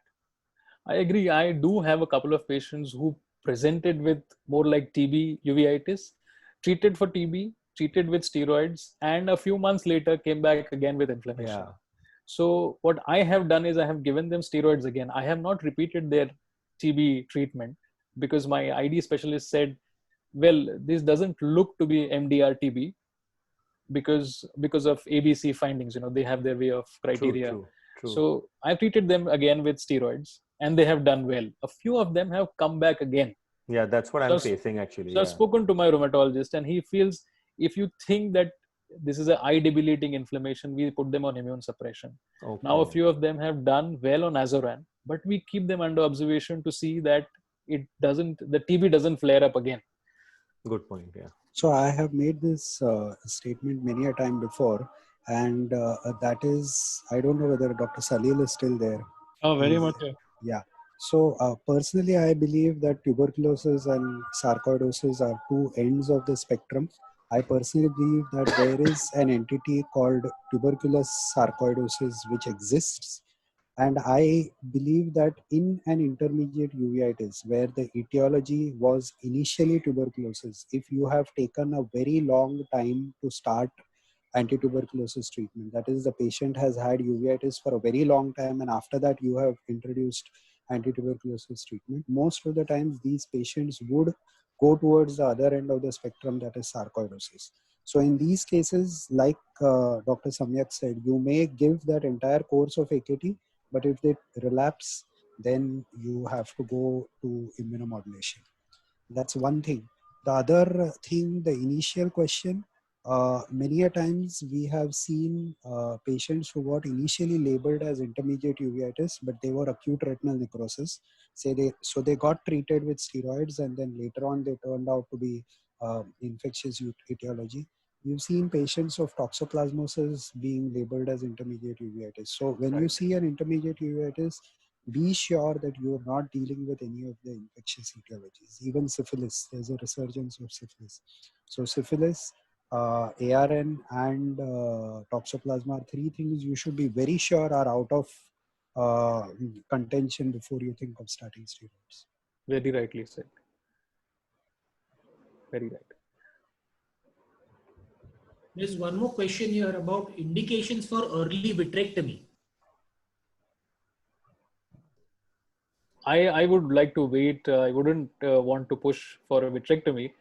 I agree. I do have a couple of patients who presented with more like TB uveitis, treated for TB, treated with steroids, and a few months later came back again with inflammation. Yeah. So what I have done is I have given them steroids again. I have not repeated their TB treatment because my ID specialist said, well, this doesn't look to be MDR TB because of ABC findings. They have their way of criteria. True. So I've treated them again with steroids and they have done well. A few of them have come back again. Yeah, that's what I'm facing actually. So I've spoken to my rheumatologist and he feels if you think that this is an eye debilitating inflammation, we put them on immune suppression. Okay. Now a few of them have done well on Azoran, but we keep them under observation to see that the TB doesn't flare up again. Good point. Yeah. So I have made this statement many a time before, and that is, I don't know whether Dr. Salil is still there. Oh, very much. Yeah. So personally, I believe that tuberculosis and sarcoidosis are two ends of the spectrum. I personally believe that there is an entity called tuberculous sarcoidosis which exists. And I believe that in an intermediate uveitis where the etiology was initially tuberculosis, if you have taken a very long time to start anti-tuberculosis treatment, that is the patient has had uveitis for a very long time and after that you have introduced anti-tuberculosis treatment, most of the times these patients would go towards the other end of the spectrum, that is sarcoidosis. So in these cases, like Dr. Samyak said, you may give that entire course of AKT, but if they relapse, then you have to go to immunomodulation. That's one thing. The other thing, the initial question, many a times we have seen patients who got initially labeled as intermediate uveitis, but they were acute retinal necrosis. So they got treated with steroids and then later on they turned out to be infectious etiology. We've seen patients of toxoplasmosis being labeled as intermediate uveitis. So when you see an intermediate uveitis, be sure that you are not dealing with any of the infectious etiologies. Even syphilis, there's a resurgence of syphilis. So syphilis, ARN and toxoplasma are three things you should be very sure are out of contention before you think of starting steroids. Very rightly said. Very right. There's one more question here about indications for early vitrectomy. I would like to wait. I wouldn't want to push for a vitrectomy,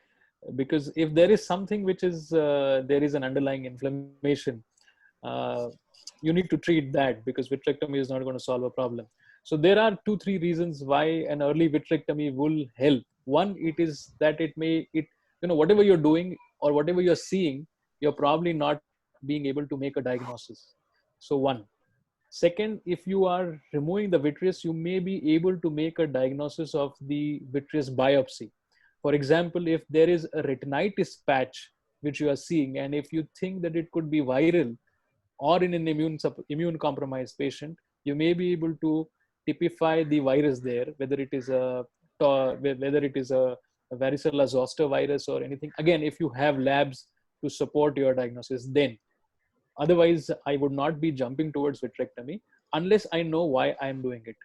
because if there is something which is there is an underlying inflammation, uh, you need to treat that, because vitrectomy is not going to solve a problem. So there are 2-3 reasons why an early vitrectomy will help. One, it is that whatever you're doing or whatever you're seeing, you're probably not being able to make a diagnosis. So one. Second, if you are removing the vitreous, you may be able to make a diagnosis of the vitreous biopsy. For example, if there is a retinitis patch which you are seeing, and if you think that it could be viral or in an immune compromised patient, you may be able to typify the virus there, whether it is a varicella zoster virus or anything. Again, if you have labs to support your diagnosis, then. Otherwise, I would not be jumping towards vitrectomy unless I know why I am doing it.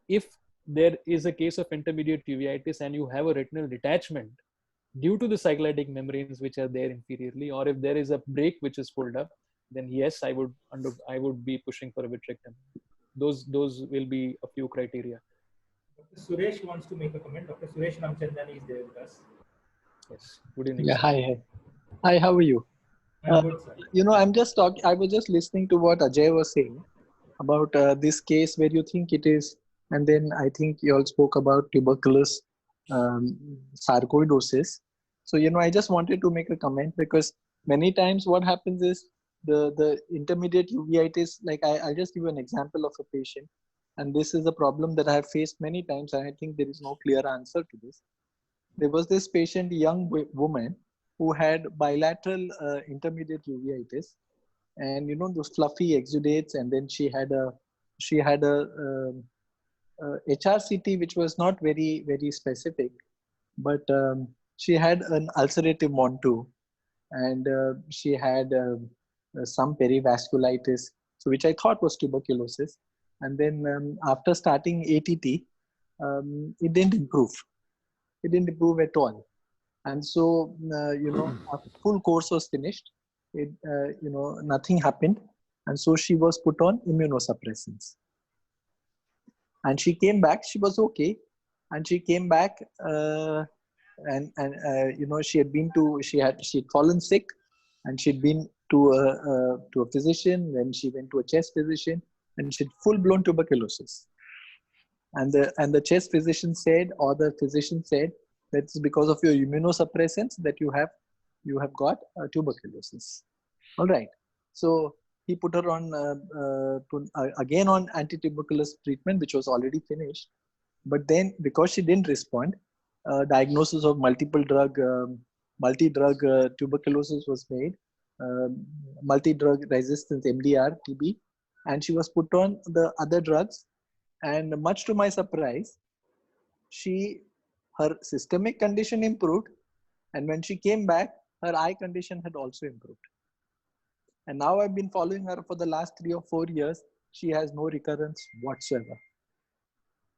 If there is a case of intermediate uveitis and you have a retinal detachment due to the cyclitic membranes which are there inferiorly, or if there is a break which is pulled up, then yes, I would be pushing for a vitrectomy. Those will be a few criteria. Dr. Suresh wants to make a comment. Dr. Suresh Ramchandani is there with us. Yes. Good evening. Yeah. Sir. Hi. How are you? I'm good, sir. I'm just talking. I was just listening to what Ajay was saying about this case where you think it is, and then I think you all spoke about tuberculous sarcoidosis. So I just wanted to make a comment, because many times what happens is the intermediate uveitis. Like I'll just give you an example of a patient, and this is a problem that I have faced many times, and I think there is no clear answer to this. There was this patient, young woman, who had bilateral intermediate uveitis, and those fluffy exudates, and then she had a HRCT which was not very very specific, but she had an ulcerative MON2, and she had some perivasculitis, so which I thought was tuberculosis. And then after starting ATT, it didn't improve. It didn't improve at all. And so, a full course was finished. Nothing happened. And so she was put on immunosuppressants. And she came back. She was okay. And she came back, she had fallen sick, and she'd been to a physician. Then she went to a chest physician, and she had full-blown tuberculosis. And the chest physician said, or the physician said, that's because of your immunosuppressants that you have got tuberculosis. All right. So he put her on again on anti-tuberculous treatment, which was already finished. But then, because she didn't respond, diagnosis of multi-drug tuberculosis was made, multi-drug resistance MDR TB, and she was put on the other drugs. And much to my surprise, her systemic condition improved, and when she came back, her eye condition had also improved. And now I've been following her for the last 3 or 4 years. She has no recurrence whatsoever.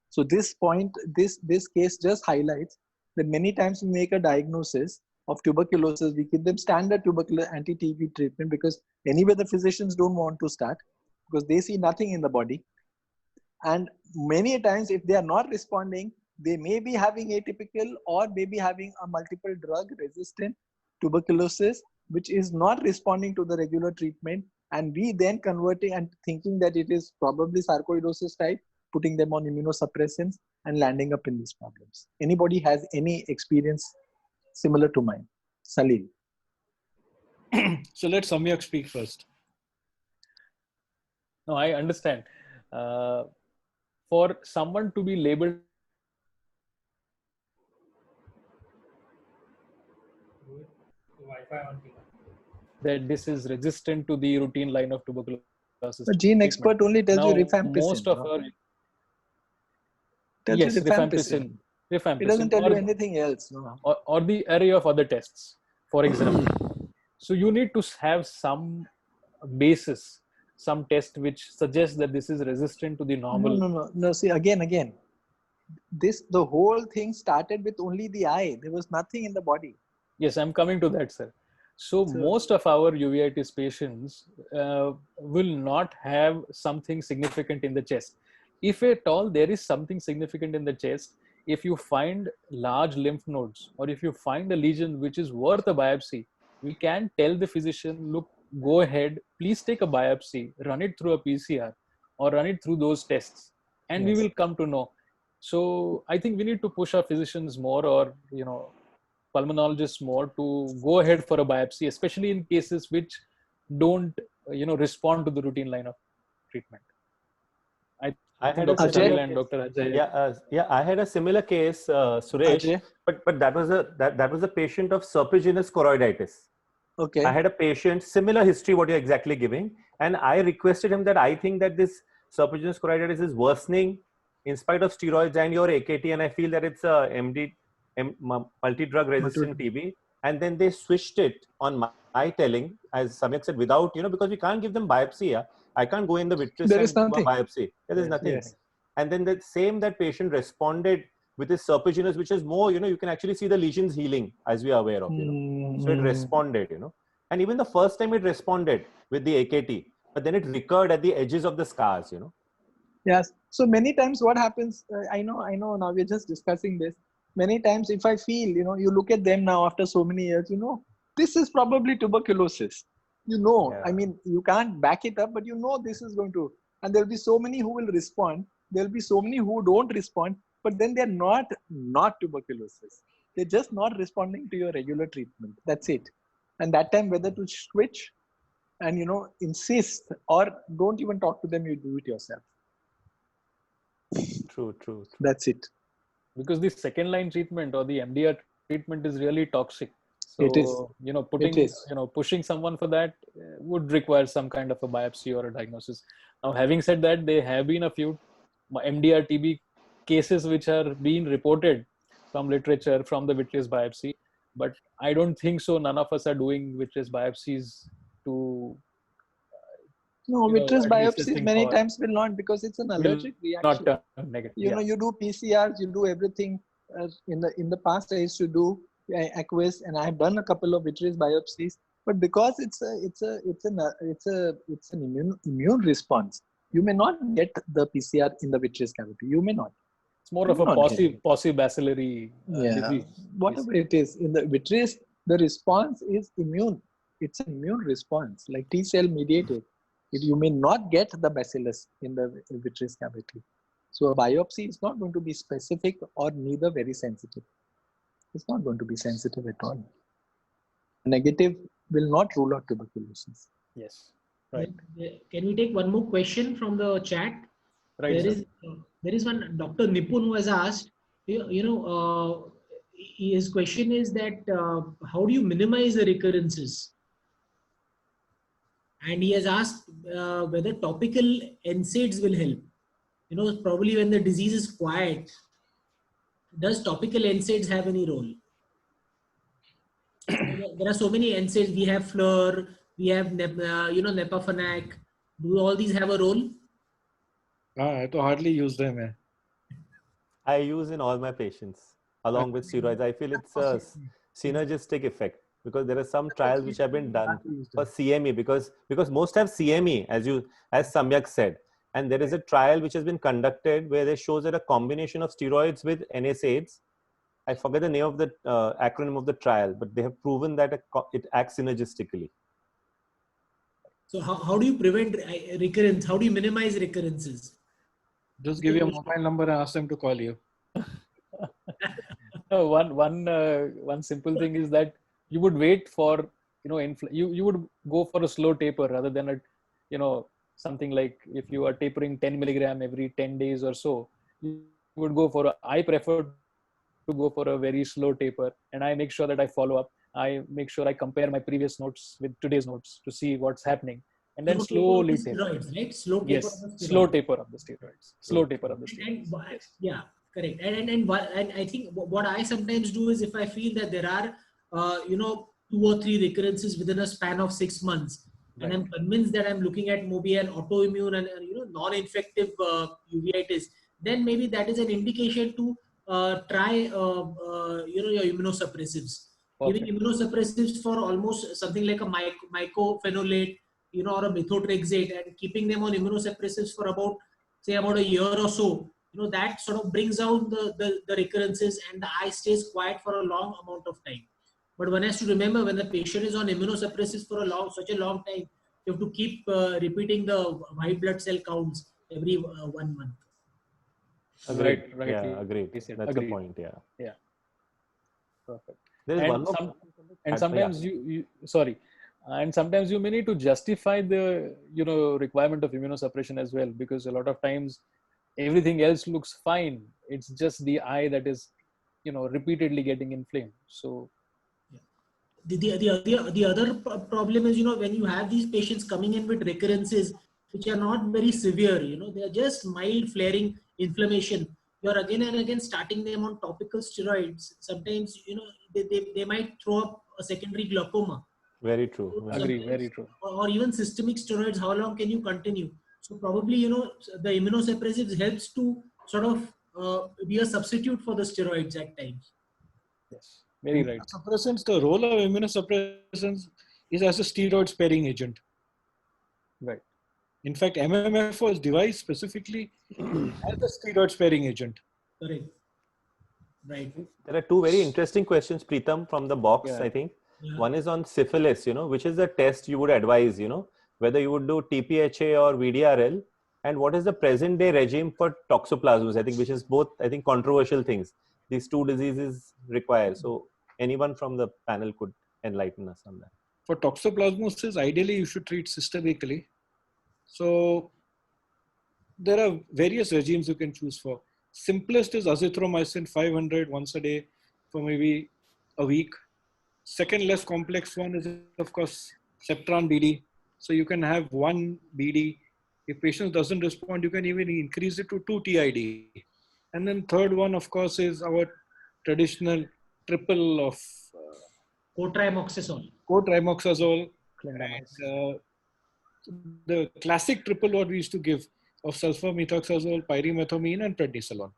So this case just highlights that many times we make a diagnosis of tuberculosis, we give them standard tuberculosis anti-TB treatment, because anyway the physicians don't want to start, because they see nothing in the body. And many times, if they are not responding, they may be having atypical or maybe having a multiple drug resistant tuberculosis, which is not responding to the regular treatment. And we then converting and thinking that it is probably sarcoidosis type, putting them on immunosuppressants and landing up in these problems. Anybody has any experience similar to mine? Salil. So let Samyak speak first. No, I understand. For someone to be labeled that this is resistant to the routine line of tuberculosis. The gene expert only tells you rifampicin. Most of our rifampicin. Rifampicin. It doesn't tell you anything else. No. Or the array of other tests, for example. So you need to have some basis, some test which suggests that this is resistant to the normal. No. See, again. The whole thing started with only the eye. There was nothing in the body. Yes, I'm coming to that, sir. So most of our uveitis patients will not have something significant in the chest. if at all there is something significant in the chest, if you find large lymph nodes or if you find a lesion which is worth a biopsy, we can tell the physician, look, go ahead, please take a biopsy, run it through a PCR or run it through those tests, and we will come to know. So I think we need to push our physicians more, or pulmonologists more, to go ahead for a biopsy, especially in cases which don't respond to the routine line of treatment. I think Dr. Salil and Dr. Ajay. I had a similar case, Suresh, Ajay? but that was a patient of serpiginous choroiditis. Okay. I had a patient, similar history what you're exactly giving, and I requested him that I think that this serpiginous choroiditis is worsening in spite of steroids and your AKT, and I feel that it's a multi-drug resistant TB. And then they switched it on my telling, as Samyak said, without, because we can't give them biopsy. Yeah? I can't go in the vitreous and do a biopsy. Yeah, there's nothing. Yes. And then that patient responded with his serpiginous, which is more, you can actually see the lesions healing, as we are aware of. So it responded, and even the first time it responded with the AKT, but then it recurred at the edges of the scars, Yes. So many times what happens, I know now we're just discussing this. Many times if I feel, you look at them now after so many years, this is probably tuberculosis. I mean, you can't back it up, but this is going to, and there'll be so many who will respond. There'll be so many who don't respond, but then they're not tuberculosis. They're just not responding to your regular treatment. That's it. And that time, whether to switch and, insist, or don't even talk to them, you do it yourself. True. That's it. Because the second line treatment or the MDR treatment is really toxic. So, it is. pushing someone for that would require some kind of a biopsy or a diagnosis. Now, having said that, there have been a few MDR TB cases which are being reported from literature, from the vitreous biopsy, but I don't think so. None of us are doing vitreous biopsies to. No, vitreous biopsies many times will not, because it's an allergic reaction. Not negative. You do PCRs, you do everything. In the past, I used to do aqueous, and I've done a couple of vitreous biopsies. But because it's an immune response, you may not get the PCR in the vitreous cavity. You may not. It's more of a paucibacillary disease. Whatever it is, in the vitreous, the response is immune. It's an immune response, like T cell mediated. You may not get the bacillus in the vitreous cavity. So a biopsy is not going to be specific or neither very sensitive. It's not going to be sensitive at all. Negative will not rule out tuberculosis. Yes. Right. Can we take one more question from the chat? Right. There is one Dr. Nipun who has asked, his question is that how do you minimize the recurrences? And he has asked whether topical NSAIDs will help. Probably when the disease is quiet, does topical NSAIDs have any role? There are so many NSAIDs. We have Fleur, we have Nepafanac. Do all these have a role? I hardly use them. I use in all my patients along with steroids. I feel it's a synergistic effect, because there are some trials which have been done for CME, because most have CME, as Samyak said. And there is a trial which has been conducted where they shows that a combination of steroids with NSAIDs, I forget the name of the acronym of the trial, but they have proven that it acts synergistically. So how do you prevent recurrence? How do you minimize recurrences? Just give your mobile number and ask them to call you. One simple thing is that you would wait for, you would go for a slow taper rather than a, something like if you are tapering 10 milligram every 10 days or so, you would I prefer to go for a very slow taper, and I make sure that I follow up. I make sure I compare my previous notes with today's notes to see what's happening, and then slowly taper. Right? Slow taper. Yes, slow taper of the steroids. Slow taper of the steroids. Yeah, correct. And I think what I sometimes do is, if I feel that there are 2 or 3 recurrences within a span of 6 months, and I'm convinced that I'm looking at maybe an autoimmune and non-infective uveitis, then maybe that is an indication to try your immunosuppressives. Giving immunosuppressives for almost something like a mycophenolate, or a methotrexate, and keeping them on immunosuppressives for about say about a year or so, that sort of brings out the recurrences and the eye stays quiet for a long amount of time. But one has to remember, when the patient is on immunosuppressives for such a long time, you have to keep repeating the white blood cell counts every 1 month. Agreed. Right. Yeah, agreed. He said, That's agreed. the point. Yeah. Yeah. Perfect. There's one more. And Yeah. sometimes and sometimes you may need to justify the requirement of immunosuppression as well, because a lot of times everything else looks fine. It's just the eye that is repeatedly getting inflamed. So The other problem is, when you have these patients coming in with recurrences which are not very severe, they are just mild flaring inflammation. You're again and again starting them on topical steroids. Sometimes, they might throw up a secondary glaucoma. Very true. agree, very true. Or even systemic steroids, how long can you continue? So probably, the immunosuppressives helps to sort of be a substitute for the steroids at times. Yes, very right. Immunosuppressants, the role of immunosuppressants is as a steroid sparing agent. Right. In fact, MMF was devised specifically as a steroid sparing agent. Correct. Right. There are two very interesting questions, Preetham, from the box, Yeah. I think. Yeah. One is on syphilis, which is the test you would advise, whether you would do TPHA or VDRL, and what is the present day regime for toxoplasmosis, I think, which is both, I think, controversial things these two diseases require. So anyone from the panel could enlighten us on that. For toxoplasmosis, ideally you should treat systemically. So there are various regimes you can choose for. Simplest is azithromycin 500 once a day for maybe a week. Second less complex one is, of course, Septran BD. So you can have 1 BD. If patient doesn't respond, you can even increase it to 2 TID. And then third one, of course, is our traditional triple of Cotrimoxazole. cotrimoxazole. The classic triple what we used to give of sulfamethoxazole, pyrimethamine, and prednisolone.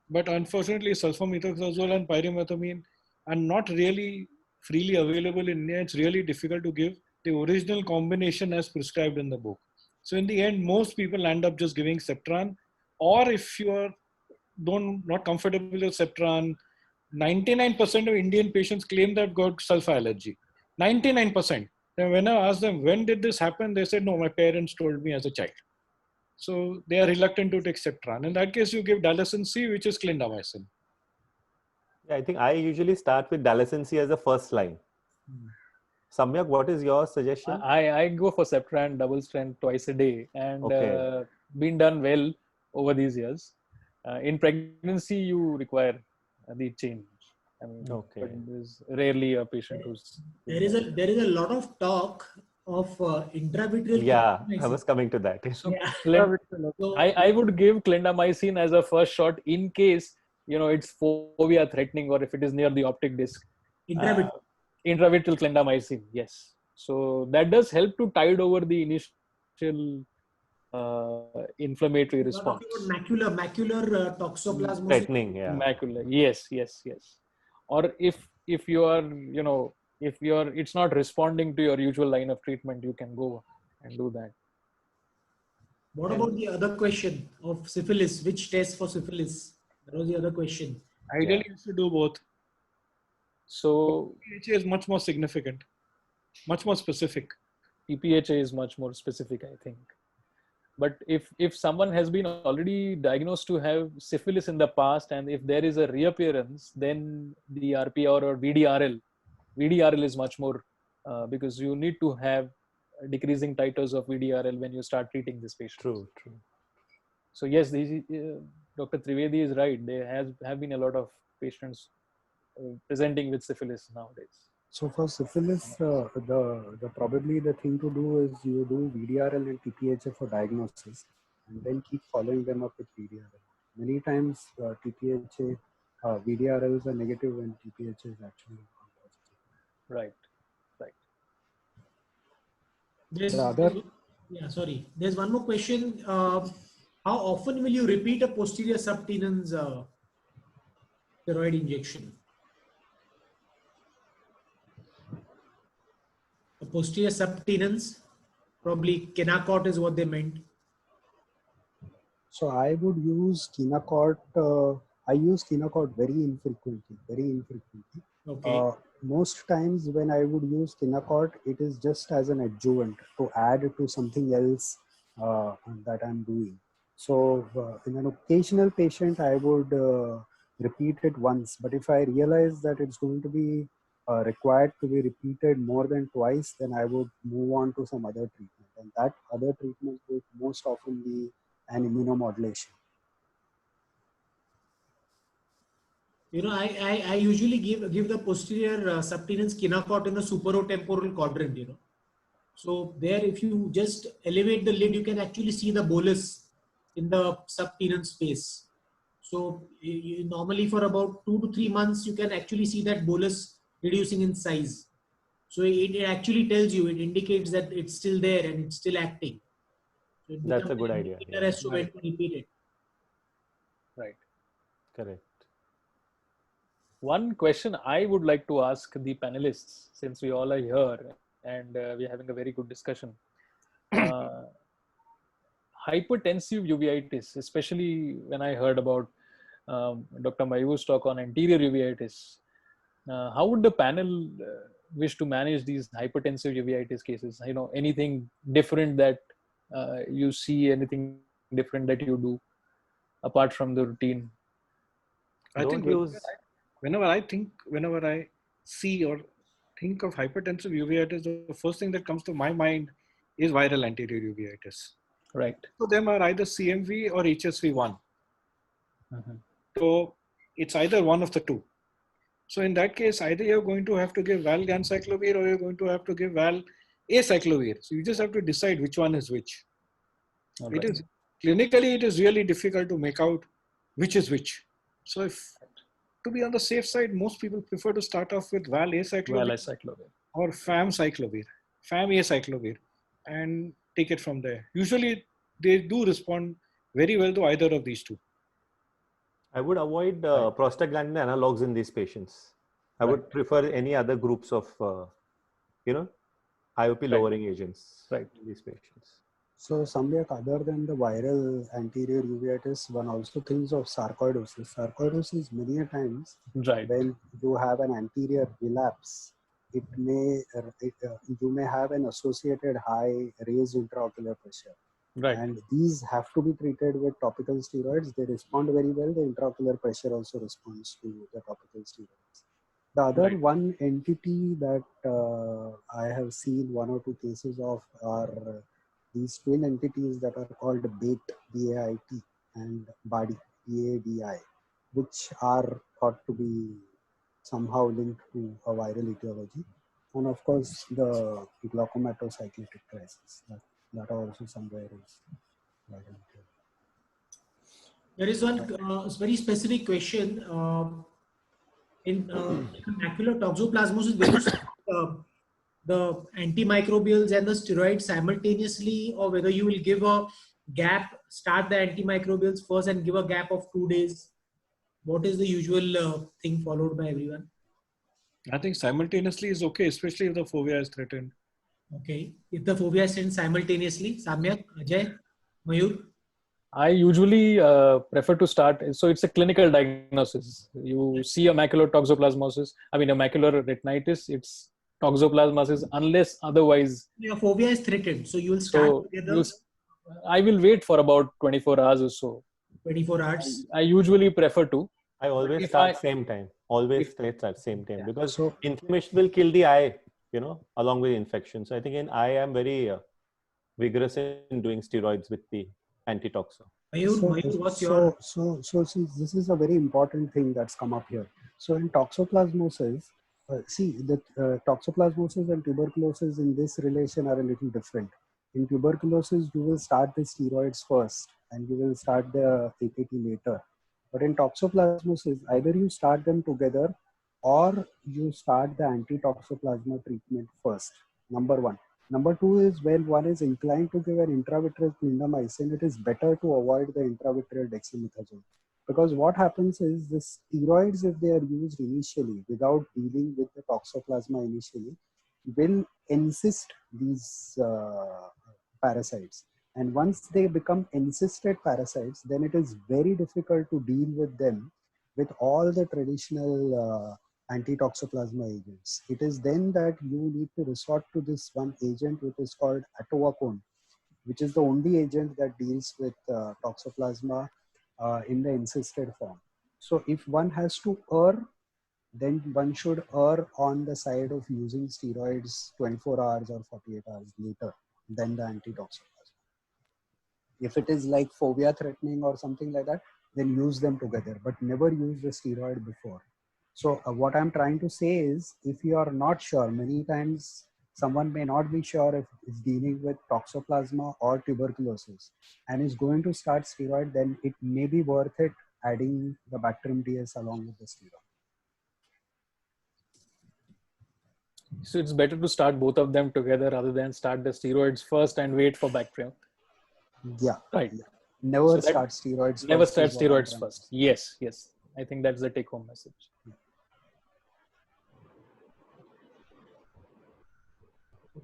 But unfortunately, sulfamethoxazole and pyrimethamine are not really freely available in India. It's really difficult to give the original combination as prescribed in the book. So in the end, most people end up just giving Septran, or if you are not comfortable with Septran, 99% of Indian patients claim that got sulfa allergy. 99%. And when I asked them, when did this happen? They said, no, my parents told me as a child. So they are reluctant to take Septran. In that case, you give Dalacin C, which is clindamycin. Yeah, I think I usually start with Dalacin C as the first line. Samyak, what is your suggestion? I go for Septran double strength twice a day, and Okay. been done well over these years. In pregnancy, you require the change. I mean, Okay. but there's rarely a patient who's. There is a lot of talk of intravitreal. Yeah, I clindamycin. was coming to that. So, So, I would give clindamycin as a first shot in case it's fovea threatening, or if it is near the optic disc. intravitreal. Intravitreal clindamycin, yes. So that does help to tide over the initial inflammatory response. Macular toxoplasmosis. Threatening, yeah. Macula, yes. Or if you are, if it's not responding to your usual line of treatment, you can go and do that. What about the other question of syphilis? Which test for syphilis? That was the other question. Ideally, you should do both. So TPHA is much more significant, much more specific. TPHA is much more specific, I think. But if someone has been already diagnosed to have syphilis in the past, and if there is a reappearance, then the RPR or VDRL is much more because you need to have decreasing titers of VDRL when you start treating this patient. True. So yes, Dr. Trivedi is right. There have been a lot of patients presenting with syphilis nowadays. So for syphilis, the probably the thing to do is you do VDRL and TPHA for diagnosis, and then keep following them up with VDRL. Many times TPHA, VDRLs are negative and TPHA is actually positive. Right. There's one more question. How often will you repeat a posterior subtenon's steroid injection? A posterior subtenon's, probably Kenacort is what they meant. So I would use Kinacort. I use Kinacort very infrequently. Okay. Most times when I would use Kinacort, it is just as an adjuvant to add to something else that I'm doing. So in an occasional patient, I would repeat it once. But if I realize that it's going to be required to be repeated more than twice, then I would move on to some other treatment. And that other treatment would most often be an immunomodulation. I usually give the posterior subtenance Kinacort in the superotemporal quadrant, So there, if you just elevate the lid, you can actually see the bolus in the subtenance space. So normally for about 2 to 3 months, you can actually see that bolus reducing in size. So it actually tells you, it indicates that it's still there and it's still acting. So it That's becomes a good an idea. indicator Yeah. as to when to repeat it. Right. Correct. One question I would like to ask the panelists, since we all are here and we're having a very good discussion. Hypertensive uveitis, especially when I heard about Dr. Mayur's talk on anterior uveitis, how would the panel wish to manage these hypertensive uveitis cases? Anything different that you see, anything different that you do apart from the routine? I think Don't use. whenever I see or think of hypertensive uveitis, the first thing that comes to my mind is viral anterior uveitis. Right. So them are either CMV or HSV1. So it's either one of the two. So in that case, either you're going to have to give valganciclovir or you're going to have to give valacyclovir. So you just have to decide which one is which. Right. It is clinically, it is really difficult to make out which is which. So if to be on the safe side, most people prefer to start off with valacyclovir or famciclovir, and take it from there. Usually they do respond very well to either of these two. I would avoid prostaglandin analogs in these patients. I would prefer any other groups of, IOP lowering agents in these patients. So Samyak, other than the viral anterior uveitis, one also thinks of sarcoidosis. Sarcoidosis many a times when you have an anterior relapse, you may have an associated high raised intraocular pressure. Right. And these have to be treated with topical steroids. They respond very well. The intraocular pressure also responds to the topical steroids. The other one entity that I have seen one or two cases of are these twin entities that are called BAIT, B-A-I-T, and BADI, B-A-D-I, which are thought to be somehow linked to a viral etiology. And of course, the glaucomatocyclitic crisis that also somewhere is viral. There is one very specific question. In macular toxoplasmosis, will you start the antimicrobials and the steroids simultaneously, or whether you will give a gap, start the antimicrobials first and give a gap of 2 days? What is the usual thing followed by everyone? I think simultaneously is okay, especially if the fovea is threatened. Okay. If the fovea is threatened simultaneously, Samyak, Ajay, Mayur? I usually prefer to start. So it's a clinical diagnosis. You see a macular toxoplasmosis. I mean, a macular retinitis. It's toxoplasmosis unless otherwise. Your fovea is threatened, so you will start together. I will wait for about 24 hours or so. 24 hours. I usually prefer to. I always start same time. Always start at same time because inflammation will kill the eye. Along with infection. So I think in eye, I'm very vigorous in doing steroids with the antitoxo. So see, this is a very important thing that's come up here. So in toxoplasmosis, the toxoplasmosis and tuberculosis in this relation are a little different. In tuberculosis, you will start the steroids first and you will start the AKT later. But in toxoplasmosis, either you start them together or you start the anti-toxoplasma treatment first, number one. Number two is when one is inclined to give an intravitreal clindamycin, it is better to avoid the intravitreal dexamethasone. Because what happens is the steroids, if they are used initially without dealing with the toxoplasma initially, will encysst these parasites. And once they become encysted parasites, then it is very difficult to deal with them with all the traditional anti-toxoplasma agents. It is then that you need to resort to this one agent, which is called atowacone, which is the only agent that deals with toxoplasma in the encysted form. So if one has to err, then one should err on the side of using steroids 24 hours or 48 hours later than the anti-toxoplasma. If it is like phobia threatening or something like that, then use them together, but never use the steroid before. So what I'm trying to say is, if you are not sure, many times someone may not be sure if it's dealing with toxoplasma or tuberculosis and is going to start steroid, then it may be worth it adding the Bactrim DS along with the steroid. So it's better to start both of them together rather than start the steroids first and wait for Bactrim. Yeah. Right. Yeah. Never start steroids. Never start steroids first. Yes. Yes. I think that's the take-home message.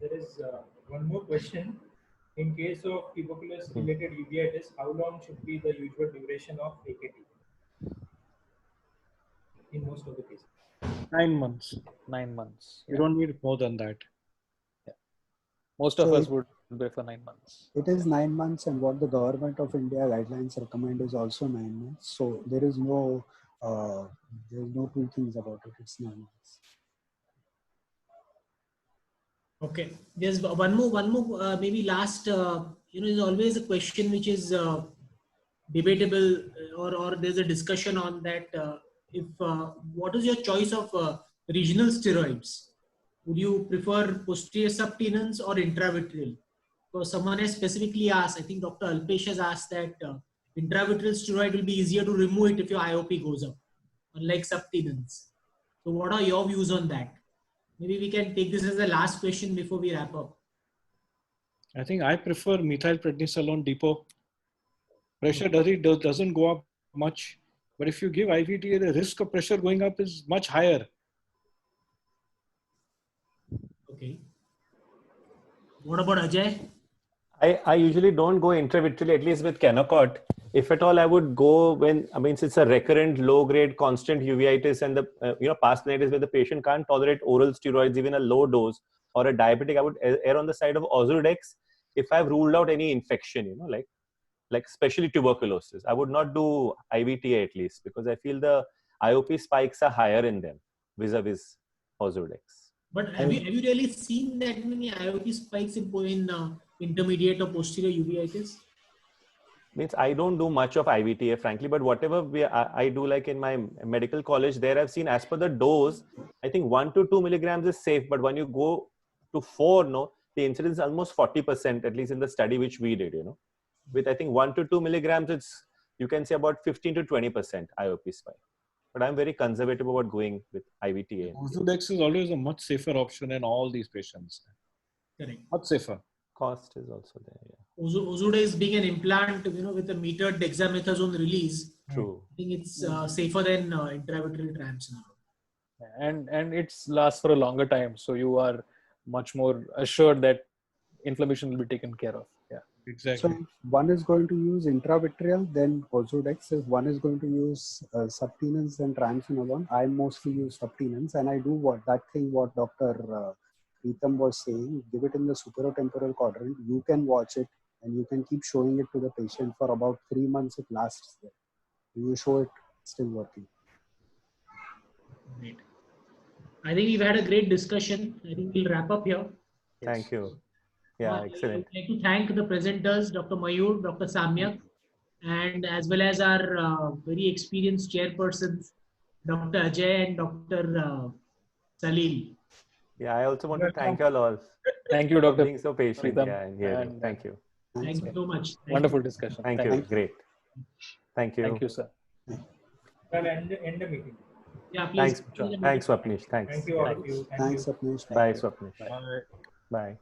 There is one more question. In case of tuberculosis-related uveitis, how long should be the usual duration of AKT? In most of the cases. 9 months. 9 months. You don't need more than that. Yeah. Most of us would be for 9 months. It is 9 months, and what the government of India guidelines recommend is also 9 months. So there is no two things about it. It's 9 months. Okay, there's one more, maybe last, there's always a question which is debatable, or there's a discussion on that. What is your choice of regional steroids? Would you prefer posterior subtenons or intravitreal? So someone has specifically asked, I think Dr. Alpesh has asked that intravitreal steroid will be easier to remove it if your IOP goes up, unlike subtenons. So what are your views on that? Maybe we can take this as the last question before we wrap up. I think I prefer methylprednisolone depot. Pressure doesn't go up much, but if you give IVTA, the risk of pressure going up is much higher. Okay. What about Ajay? I usually don't go intravitreally, at least with Kenacort. If at all, I would go when, it's a recurrent low-grade constant uveitis and the past neuritis where the patient can't tolerate oral steroids, even a low dose, or a diabetic, I would err on the side of Ozurdex if I've ruled out any infection, like especially tuberculosis. I would not do IVTA at least, because I feel the IOP spikes are higher in them vis-a-vis Ozurdex. But have you really seen that many IOP spikes in intermediate or posterior uveitis? Means I don't do much of IVTA, frankly, but whatever I do, like in my medical college, there I've seen as per the dose, I think 1 to 2 milligrams is safe, but when you go to 4, the incidence is almost 40%, at least in the study which we did, With I think 1 to 2 milligrams, you can say about 15 to 20% IOP spike. But I'm very conservative about going with IVTA. Ozurdex is always a much safer option in all these patients. Correct. Much safer. Cost is also there. Yeah. Ozurdex being an implant, with a metered dexamethasone release. True. I think it's safer than intravitreal tramps now. And it's lasts for a longer time, so you are much more assured that inflammation will be taken care of. Yeah, exactly. So if one is going to use intravitreal, then Ozurdex. If one is going to use subtenons, then triamcinolone. I mostly use subtenons, and I do what Dr. Preetham was saying. Give it in the superotemporal quadrant. You can watch it, and you can keep showing it to the patient for about 3 months. It lasts there. You show it still working. Great. I think we've had a great discussion. I think we'll wrap up here. Thank you. Yeah, excellent. I'd like to thank the presenters, Dr. Mayur, Dr. Samyak, and as well as our very experienced chairpersons, Dr. Ajay and Dr. Salil. Yeah, I also want to thank you all. Thank you, Dr. Being so patient. And thank you. Thank you so much. Wonderful discussion. Thank you. Great. Thank you. Thank you, sir. Well, end the meeting. Yeah, please. Thanks, Swapnish. Thanks. Thank you all of you. Thanks, Swapnish. Bye, Swapnish. Bye.